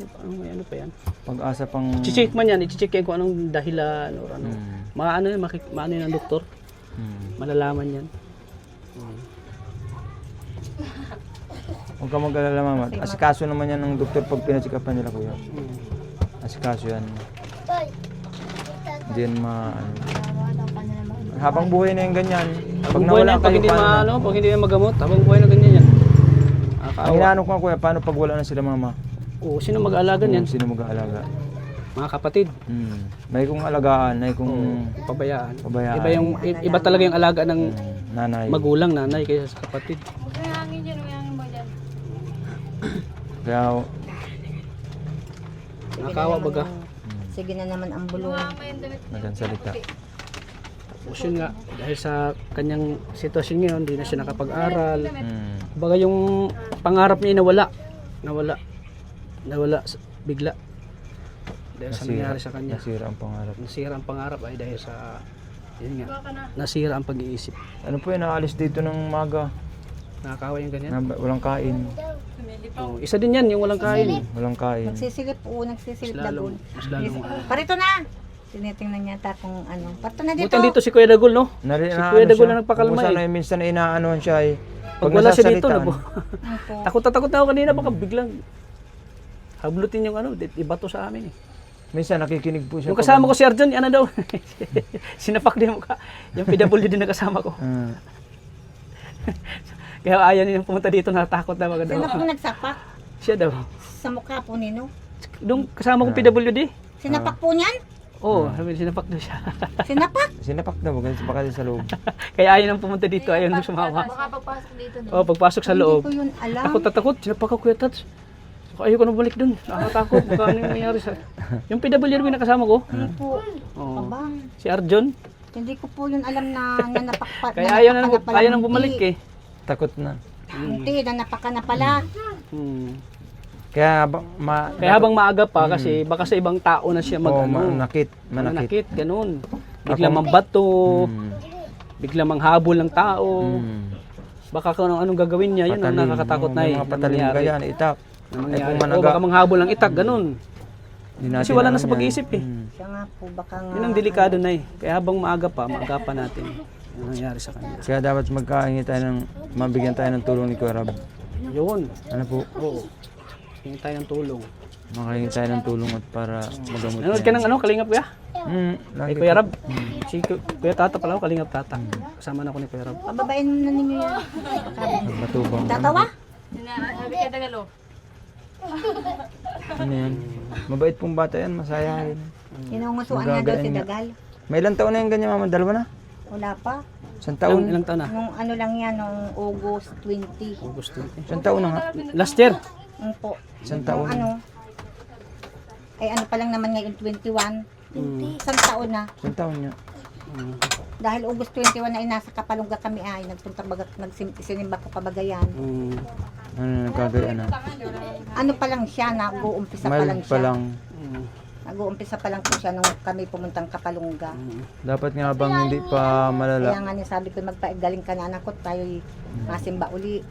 ano pa yan. Pag-asa pang... I-check man yan, i-check yan kung anong dahilan or ano. Maano yun, maano yun ng doktor. Malalaman yan. Huwag ka mag-alala, mama. Asikaso naman yan ng doktor pag pinachikapan nila, kuya. Asikaso yan. Hindi yan habang buhay na yung ganyan. Pag buhay nawala na, pag kayo, hindi paano na? pag hindi na magamot, habang buhay na ganyan yan. Ang inaano ko nga, kuya, paano pag wala na sila, mama? Oo, sino mag-aalaga niyan? Sino mag-aalaga? Mga kapatid, May kung alagaan, may kung pabayaan. pabayaan. Iba talaga yung alaga ng Nanay. magulang, nanay, kaysa sa kapatid. Kaya, Nakawa baga. Sige na naman ang bulong. nagsalita. Tapos yun nga, dahil sa kanyang sitwasyon ngayon, hindi na siya nakapag-aral. Baga yung pangarap niya nawala bigla. Dahil sa nangyari sa kanya. Nasira ang pangarap. Nasira ang pangarap ay dahil sa, yun nga, nasira ang pag-iisip. Ano po yun, naalis dito ng maga. Nakakawa yung ganyan. Walang kain. Oh, isa din yan, yung walang kain. Walang kain. Nagsisilip po, nagsisilip dagon. Mas lalong. Parito na! Tinitingnan niya kung ano. Parito na dito. Buti dito si Kuya Dagul, no? Si Kuya Dagul na nagpakalma eh. Minsan na inaanohan siya eh. Pag wala siya dito, Opo. takot na ako kanina, baka biglang hablutin yung ano, ibato sa amin eh. Minsan nakikinig po siya. Yung kasama ko si Arjun, ano daw, sinapak din yung mukha. Yung PWD din na kasama ko. Kaya ayaw niya pumunta dito, natakot na mga daw. Sino pong nagsapak? Siya daw. Sa mukha po nino? Doon kasama kong PWD. Sinapak po niyan? Oo, sabi sinapak daw siya. Sinapak. Sinapak daw, baka sa loob. Kaya ayaw nang pumunta dito, ayaw nang sumama. Baka pagpasok dito no. Oo, pagpasok sa Hindi loob. ko yun alam. Takot na takot, sinapak ako Kuya Tats. Ayoko na bumalik dun. Nakatakot, baka ano yung nangyari sa... Yung PWRB na kasama ko. Hindi po. Oo. Aba, Si Arjon. hindi ko po yun alam na nanapakpa. Kaya ayaw nang bumalik eh. Takot na. Hindi, nanapaka na pala. Hmm. Kaya Habang maaga pa kasi baka sa ibang tao na siya manakit. manakit, ganun. Biglang mambato, biglang manghabol ng tao. Baka kung anong gagawin niya, yun ang nakakatakot na Mga patalim ka yan, itak. Eh, o baka manghabol ng itak, ganun. Kasi wala na sa pag-iisip eh. Siya nga po, baka nga. Yun ang delikado na eh. Kaya habang maaga pa natin ang nangyari sa kanya. Kaya dapat mabigyan tayo ng tulong ni Kuya Rab. Yun. Ano po? Oo. Hingi tayo ng tulong. Makahingi tayo ng tulong at para magamot Nanood ka ng Kalingap Kuya? lagi Kay Kuya Rab. Si Kuya Tata pala, Kalingap Tata. Kasama na ako ni Kuya Rab. Pababain mo na ninyo yan. Matubang. Tatawa? Sabi ka Tagalo. Ano yan? Mabait pong bata yan, masayahin. Inungusuan niya daw si Magagaling Dagal. May ilang taon na yung ganyan, mama? Dalawa na? Wala pa. Isang taon? Ilang taon na? Nung ano lang yan, nung August 20. August 20. Isang taon na nga. Last year. Po. Isang Nung taon. ano, ay ano pa lang naman ngayon, 21. Isang taon na. Isang taon niya. Dahil August 21 na nasa Kapalungga kami ay nagpunta nagsinimba ko kabagayan. Ano na nagkagayaan na? Ano pa lang siya, nag-uumpisa pa lang Mild pa siya. lang. Nag-uumpisa pa lang po siya nung kami pumuntang Kapalungga. Dapat nga bang hindi pa Kaya malala. nga niya sabi ko, magpagaling ka na anak ko, tayo'y masimba uli.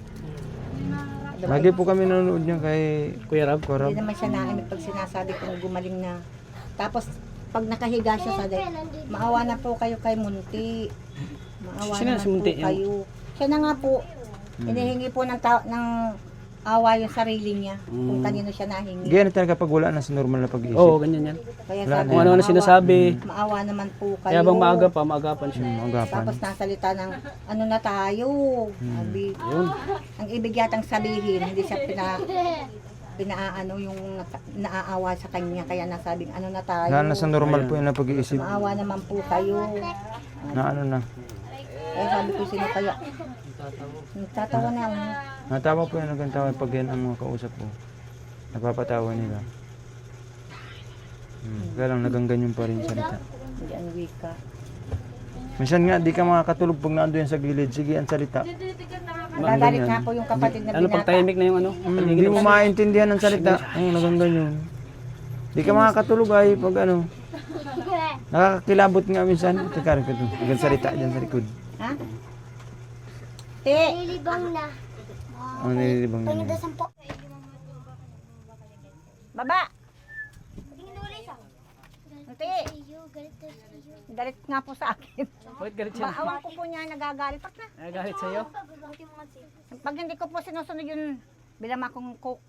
Lagi po kami nanonood niya kay Kuya Rab. Kuya Rab. Hindi naman siya naimik pag sinasabi ko gumaling na. Tapos, pag nakahiga siya sa maawa na po kayo kay Munti. Maawa Sino naman si Munti? po kayo. Siya na nga po. Hinihingi po ng awa yung sarili niya. Kung kanino siya nahingi. Ganyan talaga pag wala na sa normal na pag-iisip. Oo, ganyan yan. Kaya Wala sabi, Kung ano na sinasabi. maawa naman po kayo. Kaya habang maaga pa, maagapan siya. Magapan. Tapos nasalita ng ano na tayo. Sabi, Yun. ang ibig yatang sabihin, hindi siya pinaano yung naaawa sa kanya. Kaya nasabing ano na tayo. Wala na sa normal po yun na pag-iisip. Maawa naman po kayo. Na ano na. Kaya sabi ko, sino kaya? Nagtatawa na ako. Natawa po yun, nagkantawa pag yan ang mga kausap ko. Napapatawa nila. Kaya lang nagangganyan pa rin yung salita. Hindi ang wika. Minsan nga, di ka makakatulog pag naando yan sa gilid. Sige, ang salita. Nagagalit nga po yung kapatid na Ano pag binata. tahimik na yung Hindi mo maintindihan ang salita. Nagangganyan. Di ka makakatulog ay pag ano. Nakakakilabot nga minsan. Teka, ang salita dyan sa likod. Ha? Te! Ang nililibang niya. Baba! Te! Galit nga po sa akin. Bakit galit siya? Maawan ko po niya nagagalit. Pak na. Nagagalit sa'yo? Pag hindi ko po sinusunod yun, bilang akong cook.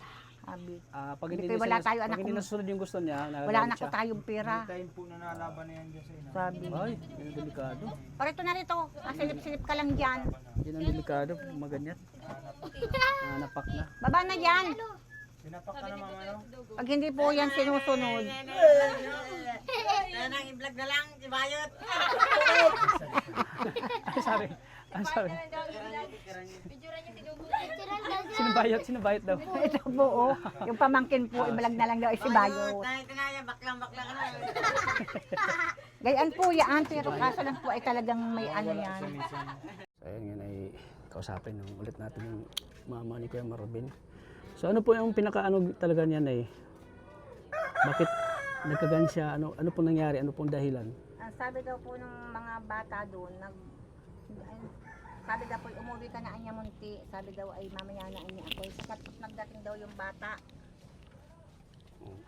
Sabi. Pag hindi, Hindi, wala tayo, pag anak hindi ko. nasunod yung gusto niya, Wala nagagalit na ko siya. tayong pera. Tayo po na nalaban na yan dyan sa ina. Sabi. Ay, yun ang delikado. Parito na rito. Silip-silip ka lang dyan. Yun ang delikado, maganyan. Napak na. Baba na dyan. Sinapak ka na mama, no? Pag hindi po yan sinusunod. Sorry. Sorry. Sino bayot daw? Ito po, oh. Yung pamangkin po, ibalag na lang daw si Bayo. Gayaan po yan, pero kaso lang po ay talagang may ano yan. So ayun yun ay kausapin ulit natin yung mama ni Kuya Marvin. So ano po yung pinaka-ano talaga niyan ay bakit nagkagan siya? Ano pong nangyari? Ano pong dahilan? Ang sabi daw po ng mga bata doon, sabi daw po, umuwi ka na anya Munti. Sabi daw ay mamaya na anya ako. Sakat nagdating daw yung bata.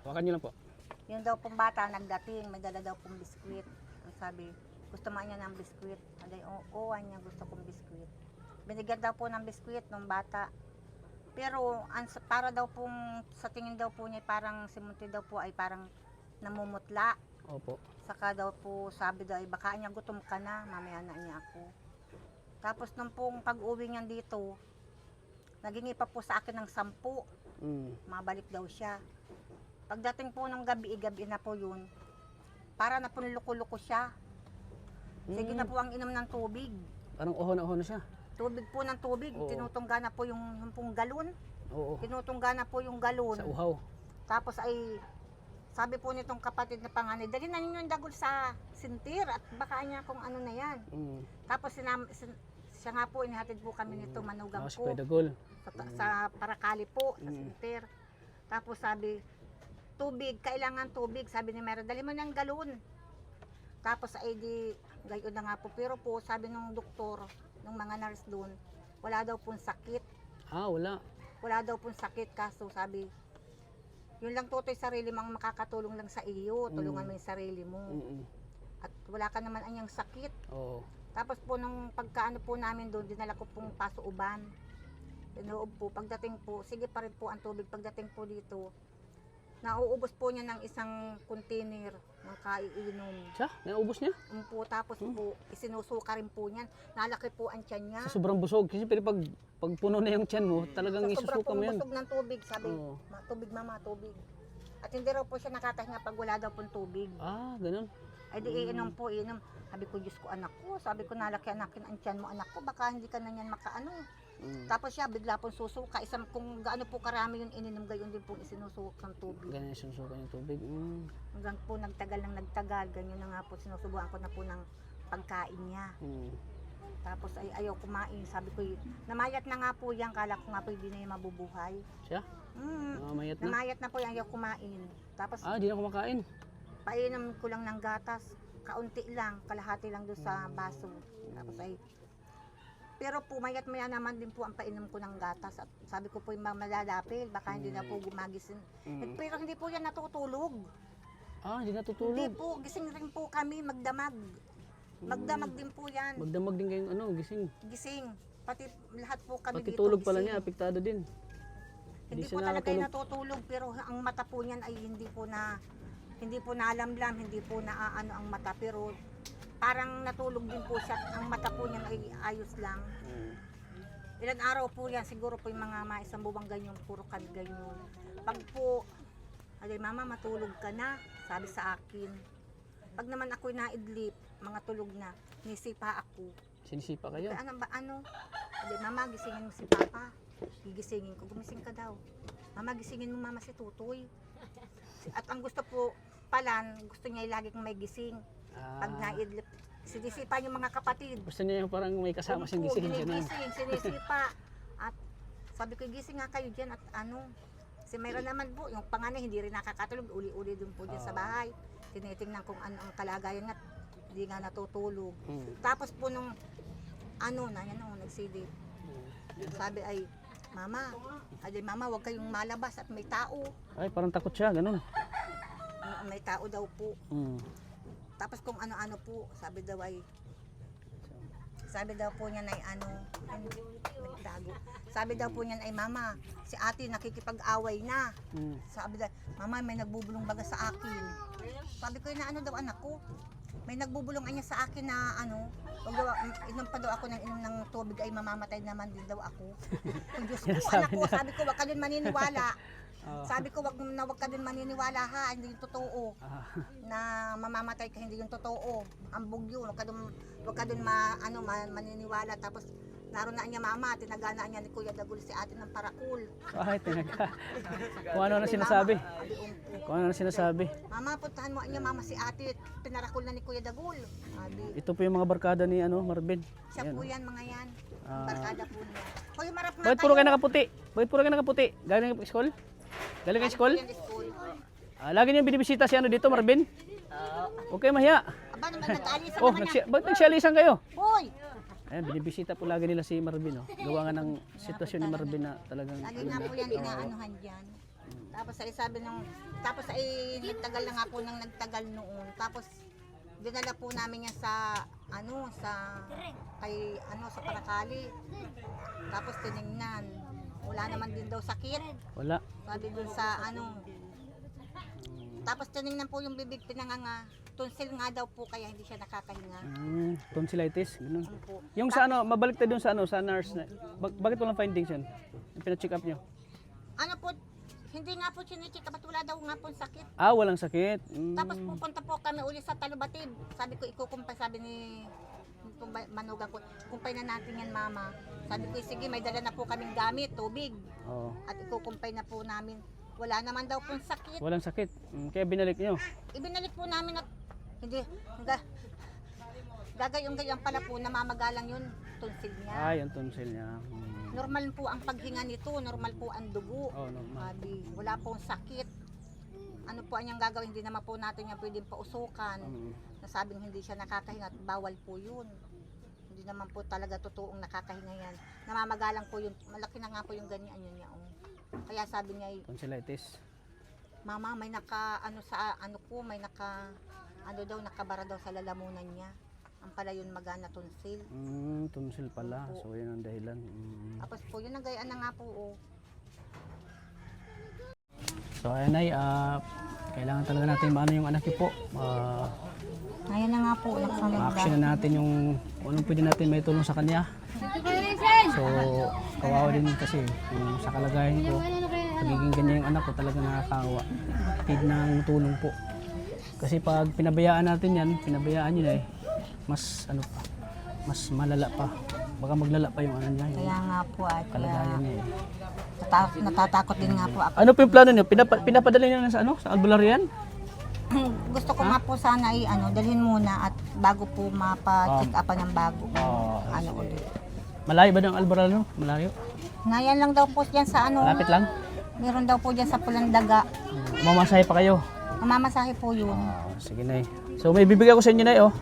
Hawakan niyo lang po. Yung daw pong bata nagdating, may dala daw pong biskwit. Ang sabi, gusto mo niya ng biskwit. Sabi, oo, niya gusto kong biskwit. Binigyan daw po ng biskwit ng bata. Pero para daw pong, sa tingin daw po niya, parang si Munti daw po ay parang namumutla. Opo. Saka daw po sabi daw, ay baka niya gutom ka na, mamaya na niya ako. Tapos nung pong pag-uwi niya dito, nagingi pa po sa akin ng 10. Mabalik daw siya. Pagdating po ng gabi na po yun, para na po loko-loko siya. Sige na po ang inom ng tubig. Parang oho na siya. Tubig po ng tubig. Oo. Tinutungga na po yung pong galon. Oo. Tinutungga na po yung galon. Sa uhaw. Tapos ay, sabi po nitong kapatid na panganay, dali na ninyo yung dagol sa sintir at baka niya kung ano na yan. Tapos siya nga po, inihatid po kami nito, manugang Si po. Kuya Dagol. Sa Parakali po, sa sintir. Tapos sabi, tubig, kailangan tubig. Sabi ni Mera, dali mo ng galon. Tapos ay di, gayon na nga po. Pero po, sabi nung doktor, nung mga nurse doon, wala daw pong sakit. Wala. Wala daw pong sakit. Kaso sabi, yun lang tutoy sarili mong makakatulong lang sa iyo. Tulungan mo yung sarili mo. At wala ka naman anyang sakit. Oo. Tapos po nung pagkaano po namin doon, dinala ko pong pasooban. Tinoob po. Pagdating po, sige pa rin po ang tubig. Pagdating po dito, nauubos po niya ng isang container ng kaiinom. Siya? Naubos niya? Po, tapos po, isinusuka rin po niyan. Nalaki po ang tiyan niya. Sa sobrang busog. Kasi pero pag puno na yung tiyan mo, talagang Sa sobrang isusuka mo yan. busog ng tubig, sabi, Oo. Tubig mama, tubig. At hindi raw po siya nakakahinga pag wala daw pong tubig. Ganun. Ay di iinom po, iinom. Sabi ko, Diyos ko anak ko. Sabi ko, nalaki anakin ang tiyan mo anak ko. Baka hindi ka na yan makaano. Tapos siya, bigla pong susuka. Isang kung gaano po karami yung ininom, gayon din pong isinusuka ng tubig. Ganyan yung sinusuka yung tubig. Hanggang po nagtagal ng nagtagal. Ganyan na nga po, sinusubuan ko na po ng pagkain niya. Tapos ay ayaw kumain. Sabi ko, namayat na nga po yan. Kala ko nga po hindi na yung mabubuhay. Siya? Mayat na. Namayat na po yan, ayaw kumain. Tapos Di na kumakain. painom ko lang ng gatas. Kaunti lang, kalahati lang doon sa baso. Tapos ay, pero pumayat maya naman din po ang painom ko ng gatas. At sabi ko po yung malalapil, baka hindi na po gumagising. Pero hindi po yan natutulog. Hindi Hindi natutulog. po, gising rin po kami magdamag. Magdamag din po yan. Magdamag din kayong gising. Gising. Pati lahat po kami Pati dito tulog pala gising. niya, apektado din. Hindi siya po talaga nakatulog. yung natutulog, pero ang mata po niyan ay hindi po nalamlam, hindi po naaano ang mata, pero parang natulog din po siya. Ang mata po niyan ay ayos lang. Ilan araw po yan, siguro po yung mga isang buwang ganyan, puro ganyan. Pag po, alay mama matulog ka na, sabi sa akin. Pag naman ako'y naidlip, mga tulog na, nisipa ako. Sinisipa kayo. Kaya ano? Alay mama, gisingin mo si papa. Gigisingin ko, gumising ka daw. Mama, gisingin mo mama si Tutoy. At ang gusto po pala, gusto niya lagi kong may gising. Pag naidlip, sinisipa yung mga kapatid. Gusto niya yung parang may kasama siyang Opo, gising. Ganun. ginigising, sinisipa. At sabi ko, gising nga kayo dyan at si Mayra naman po, yung panganay hindi rin nakakatulog, uli-uli dun po dyan sa bahay. Tinitingnan kung ano ang kalagayan at hindi nga natutulog. Tapos po nung nagsilip. Sabi ay, mama, wag kayong malabas at may tao. Ay, parang takot siya, ganun. May tao daw po. Tapos kung ano-ano po, sabi daw po niya ay nagtago. Sabi daw po niya ay mama, si ate nakikipag-away na. Sabi daw, mama may nagbubulong baga sa akin. Sabi ko na daw anak ko. May nagbubulong niya sa akin na inom pa daw ako ng inom ng tubig ay mamamatay naman din daw ako. Diyos ko, anak ko, sabi ko wag ka din maniniwala. Sabi ko wag ka din maniniwala ha, hindi yung totoo. Na mamamatay ka, hindi yung totoo. Ambog yun, wag ka dun maniniwala. Tapos naroon na niya mama, tinagana niya ni Kuya Dagul si ate ng parakul. Ay, tinaga. Kung ano na sinasabi. Kung ano na sinasabi. Mama, puntahan mo niya mama si ate, pinarakul na ni Kuya Dagul. Sabi, Ito po yung mga barkada ni Marvin. siya po yan mga yan. Barkada po niya. Hoy, marap nga Bakit puro kayo nakaputi? Bakit puro kayo nakaputi? Galing kayo school? Galing kayo school? Yan, school. Lagi niyo binibisita si dito, Marvin? Okay, mahiya. Aba naman, nag-aalisan Oh, naman niya. bakit nagsialisan kayo? Hoy! Ayan, binibisita po lagi nila si Marvin. Gawa nga ng sitwasyon ni Marvin na talagang... Lagi nga po yan inaanuhan dyan. Tapos ay nagtagal na nga po nang nagtagal noon. Tapos dinala po namin yan sa Parakali. Tapos tiningnan. Wala naman din daw sakit. Wala. Sabi dun sa Tapos tiningnan po yung bibig pinanganga. Tonsil nga daw po kaya hindi siya nakakahinga. Tonsillitis, ganun. Po. Yung sa mabalik tayo dun sa nurse na. Bakit walang findings yun? Yung pina-check up nyo? Po, Hindi nga po chinichik, ba't wala daw nga po sakit. Ah, walang sakit. Tapos pupunta po kami uli sa Talubatib. Sabi ko, ikukumpay, sabi ni manugang ko, kumpay na natin yan mama. Sabi ko, sige, may dala na po kaming gamit, tubig. Oo. At ikukumpay na po namin. Wala naman daw pong sakit. Walang sakit. Kaya binalik nyo. Ibinalik po namin at hindi, gagayong-gayong pala po, namamagalang yun, tonsil niya. Ah, yung tonsil niya. Normal po ang paghinga nito, normal po ang dugo. Oh, normal. Sabi, wala pong sakit. Ano po ang gagawin, hindi naman po natin yan pwedeng pausukan. Nasabing hindi siya nakakahinga, at bawal po yun. Hindi naman po talaga totoong nakakahinga yan. Namamagalang po yun, malaki na nga po yung ganyan yun niya. Oh. Kaya sabi niya, Tonsillitis. mama, may nakabara daw sa lalamunan niya. Ang pala yun magana tonsil. Tonsil pala. So, yun ang dahilan. Tapos po, yun ang gayaan na nga po. Oh. So, ayan ay, kailangan talaga natin maano yung anak niyo po. Ngayon na nga po, Ma-action na natin yung anong pwede natin may tulong sa kanya. So, kawawa din kasi yung sa kalagayan ko, pagiging ganyan yung anak ko talaga nakakawa. Tid ng tulong po. Kasi pag pinabayaan natin yan, pinabayaan nyo na eh, mas ano pa, mas malala pa. Baka maglala pa yung ano niya, yung Kaya nga po at kalagayan niya eh. natatakot din nga po ako. Ano po yung plano niyo? Pinapadala niyo na sa ano? Sa albularyan? Gusto ko nga po sana dalhin muna at bago po mapa-check upan ng bago. Ulit. Malayo ba ng albularyan? No? Malayo? Ngayon lang daw po diyan sa Malapit lang? meron daw po diyan sa Pulandaga. Mamasahe pa kayo? Mamamasahe po yun. Sige na So may bibigay ko sa inyo na oh.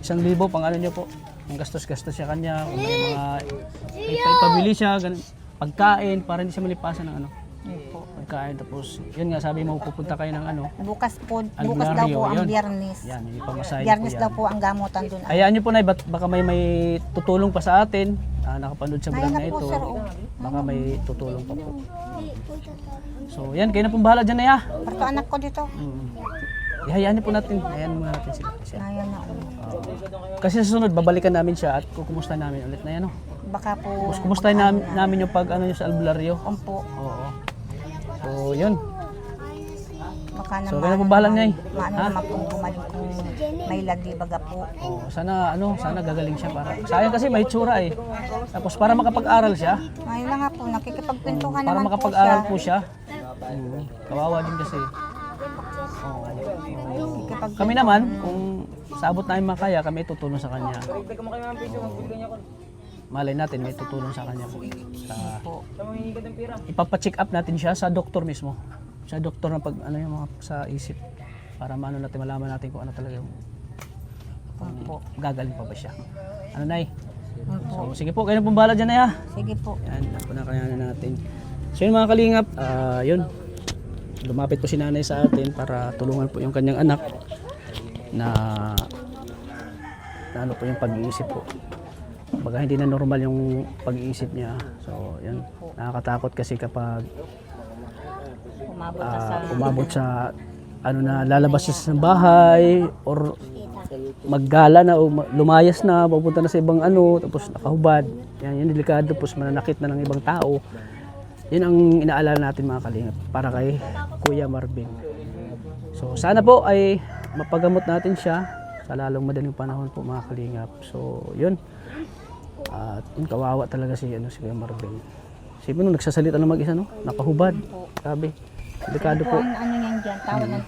1,000 pang ano niyo po. Ang gastos-gastos siya kanya. Kung may mga ipabili siya, pagkain para hindi siya malipasan ng ano. Pagkain tapos yun nga sabi mo pupunta kayo ng ano. Bukas daw Albularyo, po ang yun. Biyernes. Yan, yung pamasahe Biyernes po daw yan. po ang gamutan doon. Hayaan niyo po na baka may tutulong pa sa atin. Nakapanood sa vlog Ayun na na po, ito. sir, oh. Baka may tutulong pa po. So yan, kayo na pong bahala dyan na ya. Parto anak ko dito. Ihayaan niyo po natin. Hayaan muna natin sila. Ngayon na. Kasi sa sunod, babalikan namin siya at kukumusta namin ulit na yan. Oh. Baka po. Kumusta namin yung pag ano yung sa albularyo. Umpo. Oo. So yun. Baka naman. So kaya na pong bahala niya eh. Maano naman kung gumaling kung may lagi baga po. Sana gagaling siya para. Sayang kasi may tsura eh. Tapos para makapag-aral siya. Ngayon lang nga po, nakikipagpintuhan Para naman makapag-aral po po siya. Kawawa din kasi. Kami naman, kung sa abot namin makaya, kami tutulong sa kanya. Malay natin, may tutulong sa kanya. Ipapacheck up natin siya sa doktor mismo. Sa doktor na pag ano yung mga sa isip. Para maano natin, malaman natin kung ano talaga yung kung gagaling pa ba siya. Ano Nay? So, sige po, kayo na pong bahala dyan na ya. Sige po. Yan, kaya natin. So yun mga kalingap, yun. Lumapit po si nanay sa atin para tulungan po yung kanyang anak na ano po yung pag-iisip po. Baga hindi na normal yung pag-iisip niya. So yun, nakakatakot kasi kapag umabot sa ano na lalabas siya sa bahay or maggala na o lumayas na, pupunta na sa ibang ano, tapos nakahubad. Yan, delikado, tapos mananakit na ng ibang tao. Yun ang inaalala natin mga kalingap para kay Kuya Marvin. So sana po ay mapagamot natin siya sa lalong madaling panahon po mga kalingap. So yun. At yun, kawawa talaga si Kuya Marvin. Sipin nung nagsasalita ng mag-isa, no? Nakahubad. Sabi. Delikado po. Ano yan dyan,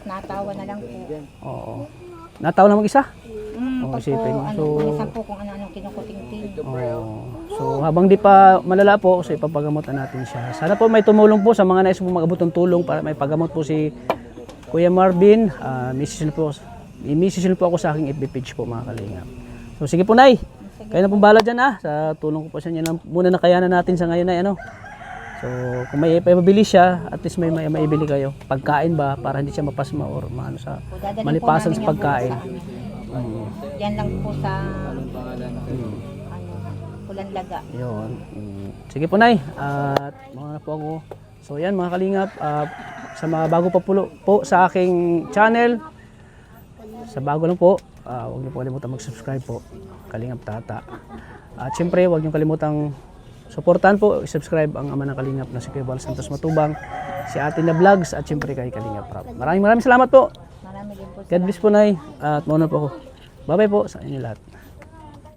natawa na lang po. Oo. Natawa na mag-isa? Pag isipin mo. So, minsan po kung ano-anong kinukuting-ting. So habang di pa malala po, so ipapagamot na natin siya. Sana po may tumulong po sa mga nais po mag-abot ng tulong para may pagamot po si Kuya Marvin. I-message po ako sa aking FB page po mga kalingap. So sige po Nay, kayo na pong bahala dyan sa tulong ko po sa inyo. Muna nakayanan natin sa ngayon na ano. So kung may ipabili siya, at least may maibili kayo. Pagkain ba para hindi siya mapasma or maano sa malipasan sa pagkain. Yan lang po sa Pulandaga. Yun. Sige po Nay, at mga po ako. So yan mga kalingap, sa mga bago pa po sa aking channel, sa bago lang po, huwag niyo po kalimutan mag-subscribe po, Kalingap Tata. At syempre, huwag niyo kalimutang suportahan po, i-subscribe ang ama ng Kalingap na si Kuya Val Santos Matubang si Ate na Vlogs at syempre kay Kalinga Prab. Maraming salamat po. Marami din po God bless po, Nay. At mauna po ako. Bye-bye po sa inyo lahat.